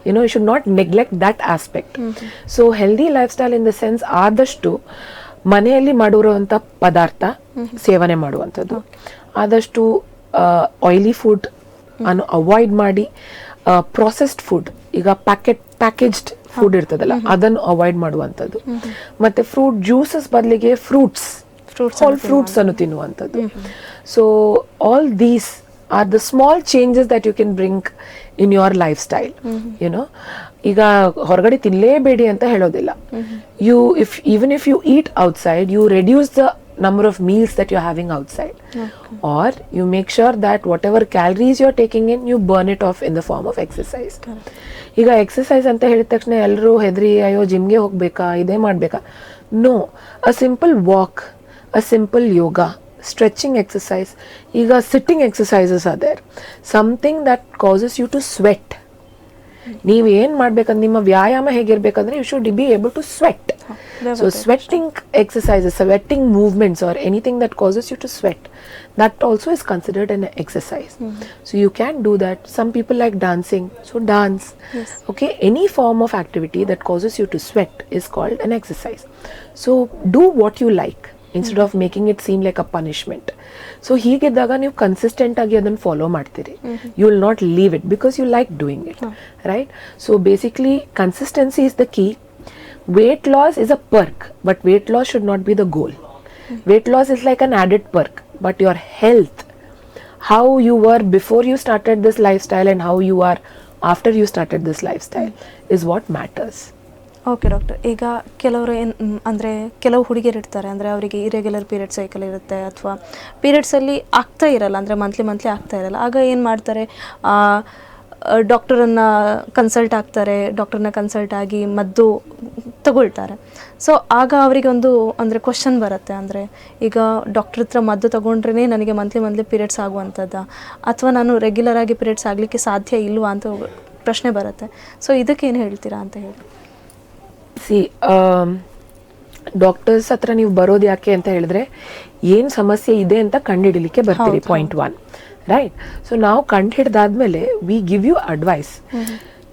You know, you should not neglect that aspect. So healthy lifestyle in the sense ಆದಷ್ಟು ಮನೆಯಲ್ಲಿ ಮಾಡಿರುವಂಥ ಪದಾರ್ಥ ಸೇವನೆ ಮಾಡುವಂಥದ್ದು, ಆದಷ್ಟು ಆಯಿಲಿ ಫುಡ್ ಅನ್ನು ಅವಾಯ್ಡ್ ಮಾಡಿ, ಪ್ರೊಸೆಸ್ಡ್ ಫುಡ್, ಈಗ ಪ್ಯಾಕೇಜ್ಡ್ ಫುಡ್ ಇರ್ತದಲ್ಲ ಅದನ್ನು ಅವಾಯ್ಡ್ ಮಾಡುವಂಥದ್ದು, ಮತ್ತೆ ಫ್ರೂಟ್ ಜ್ಯೂಸಸ್ ಬದಲಿಗೆ ಹೋಲ್ ಫ್ರೂಟ್ಸ್ ಅನ್ನು ತಿನ್ನುವಂಥದ್ದು. So all these are the small changes that you can bring in your life style. YONO, ಈಗ ಹೊರಗಡೆ ತಿನ್ನಲೇಬೇಡಿ ಅಂತ ಹೇಳೋದಿಲ್ಲ. even if you eat outside, you reduce the number of meals that you're having outside. Or you make sure that whatever calories you're taking in, you burn it off in the form of exercise. ಈಗ exercise ಅಂತ ಹೇಳಿದ ತಕ್ಷಣ ಎಲ್ಲರೂ ಹೆದರಿ ಅಯ್ಯೋ ಜಿಮ್ಗೆ ಹೋಗ್ಬೇಕಾ, ಇದೇ ಮಾಡ್ಬೇಕಾ? No, a simple walk, a simple yoga, stretching exercise, ಈಗ sitting exercises are there, something that causes you to sweat. ನೀವು ಏನ್ ಮಾಡ್ಬೇಕಂದ್ರೆ ನಿಮ್ಮ ವ್ಯಾಯಾಮ ಹೇಗಿರ್ಬೇಕಂದ್ರೆ you should be able to sweat. So sweating exercises, sweating movements are anything that causes you to sweat, that also is considered an exercise. So you can do that. Some people like dancing, so dance. Okay, any form of activity that causes you to sweat is called an exercise. So do what you like instead of making it seem like a punishment. So ಹೀಗಿದ್ದಾಗ ನೀವು consistent ಆಗಿ ಅದನ್ನು follow ಮಾಡ್ತೀರಿ. You will not leave it because you like doing it, right? So basically consistency is the key. Weight loss is a perk, but weight loss should not be the goal. weight loss is like an added perk, but your health, how you were before you started this lifestyle and how you are after you started this lifestyle is what matters. Okay doctor, ಈಗ ಕೆಲವರು ಏನು ಅಂದರೆ ಕೆಲವು ಹುಡುಗಿಯರು ಇರ್ತಾರೆ, ಅಂದರೆ ಅವರಿಗೆ irregular period cycle ಇರುತ್ತೆ ಅಥವಾ ಪೀರಿಯಡ್ಸಲ್ಲಿ ಆಗ್ತಾ ಇರಲ್ಲ, ಅಂದರೆ ಮಂತ್ಲಿ ಆಗ್ತಾ ಇರಲ್ಲ. ಆಗ ಏನು ಮಾಡ್ತಾರೆ, ಡಾಕ್ಟರನ್ನು ಕನ್ಸಲ್ಟ್ ಆಗ್ತಾರೆ, ಡಾಕ್ಟರ್ನ ಕನ್ಸಲ್ಟ್ ಆಗಿ ಮದ್ದು ತಗೊಳ್ತಾರೆ. ಸೊ ಆಗ ಅವರಿಗೆ ಒಂದು ಅಂದರೆ ಕ್ವಶನ್ ಬರುತ್ತೆ, ಅಂದರೆ ಈಗ ಡಾಕ್ಟ್ರ್ ಹತ್ರ ಮದ್ದು ತಗೊಂಡ್ರೇ ನನಗೆ ಮಂತ್ಲಿ ಪೀರಿಯಡ್ಸ್ ಆಗುವಂಥದ್ದು, ಅಥವಾ ನಾನು ರೆಗ್ಯುಲರ್ ಆಗಿ ಪೀರಿಯಡ್ಸ್ ಆಗಲಿಕ್ಕೆ ಸಾಧ್ಯ ಇಲ್ವಾ ಅಂತ ಪ್ರಶ್ನೆ ಬರುತ್ತೆ. ಸೊ ಇದಕ್ಕೇನು ಹೇಳ್ತೀರಾ ಅಂತ ಹೇಳಿ. ಡಾಕ್ಟರ್ಸ್ ಹತ್ರ ನೀವು ಬರೋದು ಯಾಕೆ ಅಂತ ಹೇಳಿದ್ರೆ ಏನು ಸಮಸ್ಯೆ ಇದೆ ಅಂತ ಕಂಡುಹಿಡಲಿಕ್ಕೆ ಬರ್ತೀರಿ, ಪಾಯಿಂಟ್ 1, ರೈಟ್? ಸೊ ನಾವು ಕಂಡು ಹಿಡ್ದಾದ್ಮೇಲೆ ವಿ ಗಿವ್ ಯು ಅಡ್ವೈಸ್.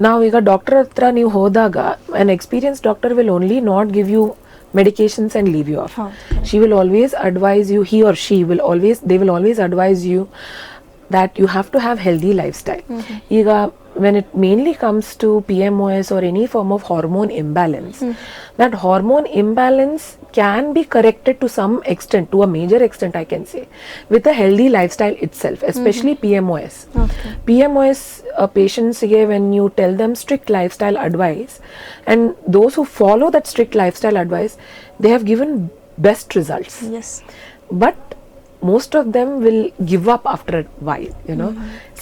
ನಾವು ಈಗ ಡಾಕ್ಟರ್ ಹತ್ರ ನೀವು ಹೋದಾಗ an experienced doctor will only not give you medications and leave you off. She will always advise you, he or she will always, they will always advise you that you have to have healthy lifestyle. Iga when it mainly comes to PMOS or any form of hormone imbalance, that hormone imbalance can be corrected to some extent, to a major extent I can say, with a healthy lifestyle itself, especially PMOS. PMOS patients, when you tell them strict lifestyle advice, and those who follow that strict lifestyle advice, they have given best results. Yes. But most of them will give up after a while, you know.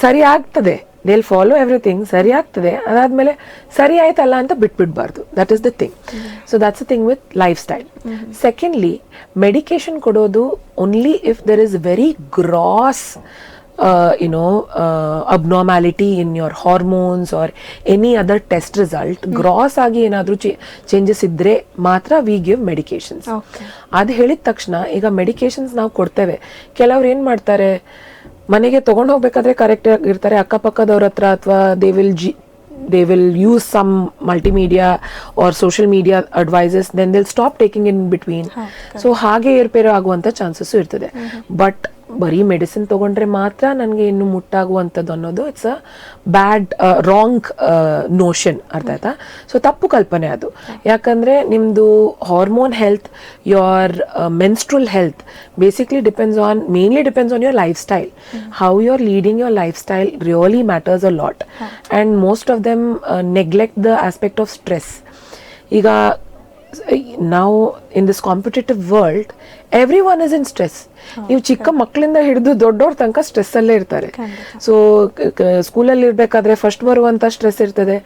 ಸರಿ ಆಗ್ತದೆ, they will follow everything, ಸರಿ ಆಗ್ತದೆ, ಅದಾದ್ಮೇಲೆ ಸರಿ ಆಯ್ತಲ್ಲ ಅಂತ ಬಿಟ್ಬಿಡ್ಬಾರ್ದು. That is the thing. So that's the thing with lifestyle. Secondly, medication ಕೊಡೋದು only if there is very gross abnormality in your hormones or any other test result, gross ಆಗಿ ಏನಾದರೂ ಚೇಂಜಸ್ ಇದ್ರೆ ಮಾತ್ರ ವಿ ಗಿವ್ ಮೆಡಿಕೇಶನ್ಸ್. ಅದು ಹೇಳಿದ ತಕ್ಷಣ ಈಗ medications ನಾವು ಕೊಡ್ತೇವೆ, ಕೆಲವ್ರು ಏನು ಮಾಡ್ತಾರೆ, ಮನೆಗೆ ತೊಗೊಂಡು ಹೋಗ್ಬೇಕಾದ್ರೆ ಕರೆಕ್ಟ್ ಆಗಿರ್ತಾರೆ, ಅಕ್ಕಪಕ್ಕದವ್ರ ಹತ್ರ ಅಥವಾ they will use some multimedia or social media advices, then they'll stop taking in between. So ಹಾಗೆ ಏರ್ಪೇರು ಆಗುವಂಥ ಚಾನ್ಸಸ್ಸು ಇರ್ತದೆ. ಬಟ್ ಬರೀ ಮೆಡಿಸಿನ್ ತೊಗೊಂಡ್ರೆ ಮಾತ್ರ ನನಗೆ ಇನ್ನು ಮುಟ್ಟಾಗುವಂಥದ್ದು ಅನ್ನೋದು it's a bad wrong notion, ಅರ್ಥ ಆಯ್ತಾ? ಸೊ ತಪ್ಪು ಕಲ್ಪನೆ ಅದು. ಯಾಕಂದರೆ ನಿಮ್ಮದು hormone health, your menstrual health basically mainly depends on your lifestyle. How you're leading your lifestyle really matters a lot. And most of them neglect the aspect of stress. Iga now in this competitive world, everyone is in stress. ನೀವು ಚಿಕ್ಕ ಮಕ್ಕಳಿಂದ ಹಿಡಿದು ದೊಡ್ಡವ್ರ ತನಕ stress ಅಲ್ಲೇ ಇರ್ತಾರೆ. So ಸ್ಕೂಲಲ್ಲಿ ಇರಬೇಕಾದ್ರೆ ಫಸ್ಟ್ ಬರುವಂಥ ಸ್ಟ್ರೆಸ್ ಇರ್ತದೆ,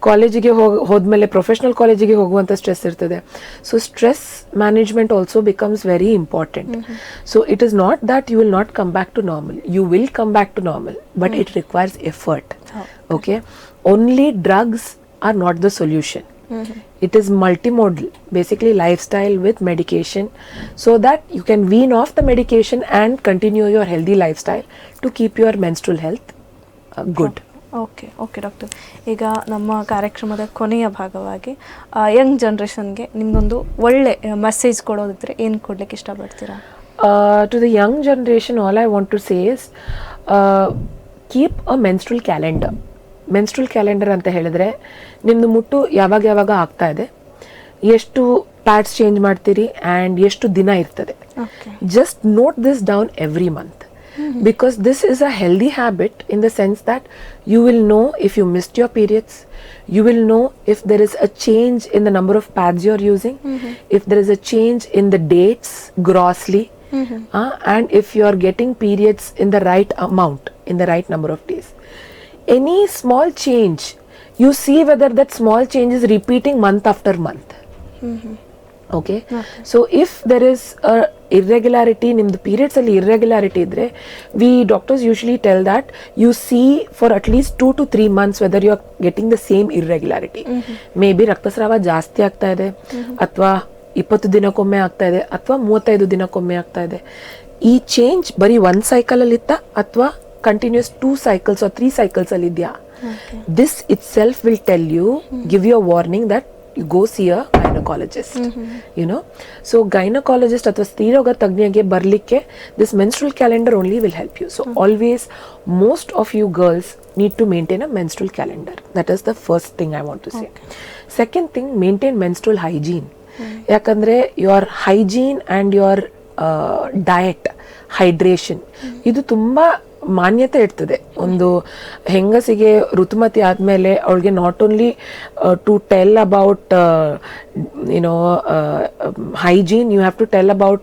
ಕಾಲೇಜಿಗೆ ಹೋದ್ಮೇಲೆ ಪ್ರೊಫೆಷನಲ್ ಕಾಲೇಜಿಗೆ ಹೋಗುವಂಥ ಸ್ಟ್ರೆಸ್ ಇರ್ತದೆ. So stress management also becomes very important. So it is not that you will not come back to normal, you will come back to normal, but it requires effort. Okay, only drugs are not the solution. It is multimodal, basically lifestyle with medication, so that you can wean off the medication and continue your healthy lifestyle to keep your menstrual health good. Okay doctor, ಈಗ ನಮ್ಮ ಕಾರ್ಯಕ್ರಮದ ಕೊನೆಯ ಭಾಗವಾಗಿ Young ಜನ್ರೇಷನ್ಗೆ ನಿಮ್ಮದೊಂದು ಒಳ್ಳೆ message ಕೊಡೋದಿದ್ರೆ ಏನು ಕೊಡ್ಲಿಕ್ಕೆ ಇಷ್ಟಪಡ್ತೀರಾ? To the young generation, all I want to say is keep a menstrual calendar. Menstrual calendar ಅಂತ ಹೇಳಿದ್ರೆ ನಿಮ್ಮದು ಮುಟ್ಟು ಯಾವಾಗ ಆಗ್ತಾ ಇದೆ, ಎಷ್ಟು ಪ್ಯಾಡ್ಸ್ ಚೇಂಜ್ ಮಾಡ್ತೀರಿ ಆ್ಯಂಡ್ ಎಷ್ಟು ದಿನ ಇರ್ತದೆ. Just note this down every month, because this is a healthy habit in the sense that you will know if you missed your periods, you will know if there is a change in the number of pads you are using, if there is a change in the dates grossly, and if you are getting periods in the right amount, in the right number of days. Any small change, you see whether that small change is repeating month after month. Okay? So if there is a irregularity, nimdu periods alli irregularity idre, we doctors usually tell that you see for at least 2 to 3 months whether you are getting the same irregularity. Maybe ರಕ್ತಸ್ರಾವ ಜಾಸ್ತಿ ಆಗ್ತಾ ಇದೆ, ಅಥವಾ 20 ದಿನಕ್ಕೊಮ್ಮೆ ಆಗ್ತಾ ಇದೆ, ಅಥವಾ 35 ದಿನಕ್ಕೊಮ್ಮೆ ಆಗ್ತಾ ಇದೆ. ಈ ಚೇಂಜ್ ಬರೀ 1 ಸೈಕಲ್ ಅಲ್ಲಿ ಇತ್ತಾ ಅಥವಾ continuous 2 cycles or 3 cycles ಅಲ್ಲಿ ಇದೆಯಾ? This itself will tell you, give you a warning that you go see a gynecologist. You know, so gynecologist ಅಥವಾ ಸ್ತ್ರೀರೋಗ ತಜ್ಞಗೆ ಬರ್ಲಿಕ್ಕೆ this menstrual calendar only will help you. So always, most of you girls need to maintain a menstrual calendar. That is the first thing I want to say. Second thing, maintain menstrual hygiene. ಯಾಕಂದ್ರೆ your hygiene and your diet, hydration, ಇದು ತುಂಬ ಮಾನ್ಯತೆ ಇರ್ತದೆ. ಒಂದು ಹೆಂಗಸಿಗೆ ಋತುಮತಿ ಆದಮೇಲೆ ಅವಳಿಗೆ not only to tell about hygiene, you have to tell about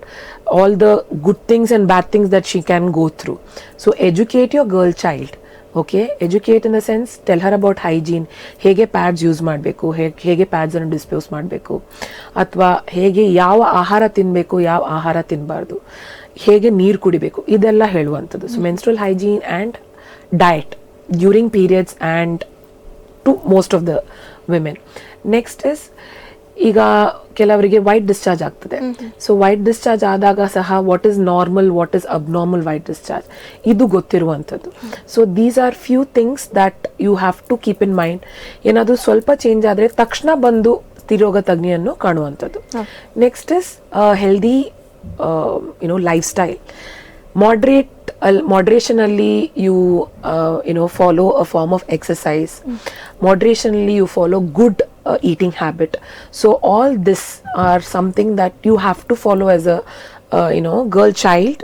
all the good things and bad things that she can go through. So educate your girl child. Okay, educate in the sense, tell her about hygiene, ಹೇಗೆ pads use ಮಾಡಬೇಕು, ಹೇಗೆ ಪ್ಯಾಡ್ಸನ್ನು dispose ಮಾಡಬೇಕು, ಅಥವಾ ಹೇಗೆ ಯಾವ ಆಹಾರ ತಿನ್ನಬೇಕು, ಯಾವ ಆಹಾರ ತಿನ್ನಬಾರ್ದು, ಹೇಗೆ ನೀರು ಕುಡಿಬೇಕು, ಇದೆಲ್ಲ ಹೇಳುವಂಥದ್ದು. So menstrual hygiene and diet during periods and to most of the women. Next is, ಈಗ ಕೆಲವರಿಗೆ ವೈಟ್ ಡಿಸ್ಚಾರ್ಜ್ ಆಗ್ತದೆ. ಸೊ ವೈಟ್ ಡಿಸ್ಚಾರ್ಜ್ ಆದಾಗ ಸಹ what is normal, what is abnormal white discharge, ಇದು ಗೊತ್ತಿರುವಂಥದ್ದು. So these are few things that you have to keep in mind. ಏನಾದರೂ ಸ್ವಲ್ಪ change ಆದರೆ ತಕ್ಷಣ ಬಂದು ಸ್ತ್ರೀರೋಗ ತಜ್ಞೆಯನ್ನು ಕಾಣುವಂಥದ್ದು. Next is healthy lifestyle. Moderationally you follow a form of exercise. Moderationally you follow good eating habit. So all this are something that you have to follow as a girl child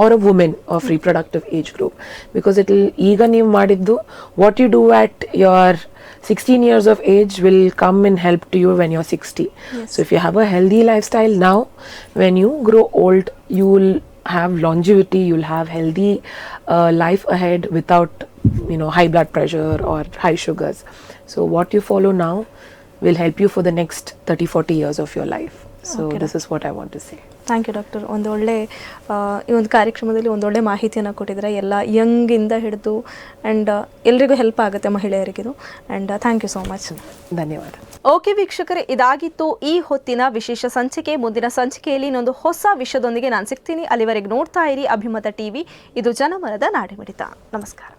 or a woman of reproductive age group, because it will ಈಗ ನೀವು ಮಾಡಿದ್ದು what you do at your 16 years of age will come and help to you when you're 60. Yes. So if you have a healthy lifestyle now, when you grow old, you will have longevity, you'll have healthy life ahead without high blood pressure or high sugars. So what you follow now will help you for the next 30-40 years of your life. So okay, this is what I want to say. Thank you doctor. ಒಂದೊಳ್ಳೆ ಈ ಒಂದು ಕಾರ್ಯಕ್ರಮದಲ್ಲಿ ಒಂದೊಳ್ಳೆ ಮಾಹಿತಿಯನ್ನು ಕೊಟ್ಟಿದ್ದಾರೆ, ಎಲ್ಲ ಯಂಗಿಂದ ಹಿಡಿದು and ಎಲ್ರಿಗೂ ಹೆಲ್ಪ್ ಆಗುತ್ತೆ ಮಹಿಳೆಯರಿಗಿದು. And thank you so much. ಧನ್ಯವಾದ. ಓಕೆ ವೀಕ್ಷಕರೇ, ಇದಾಗಿತ್ತು ಈ ಹೊತ್ತಿನ ವಿಶೇಷ ಸಂಚಿಕೆ. ಮುಂದಿನ ಸಂಚಿಕೆಯಲ್ಲಿ ಇನ್ನೊಂದು ಹೊಸ ವಿಷಯದೊಂದಿಗೆ ನಾನು ಸಿಗ್ತೀನಿ. ಅಲ್ಲಿವರೆಗೆ ನೋಡ್ತಾ ಇರಿ ಅಭಿಮತ ಟಿವಿ. ಇದು ಜನಮನದ ನಾಡಿಮಿಡಿತ. ನಮಸ್ಕಾರ.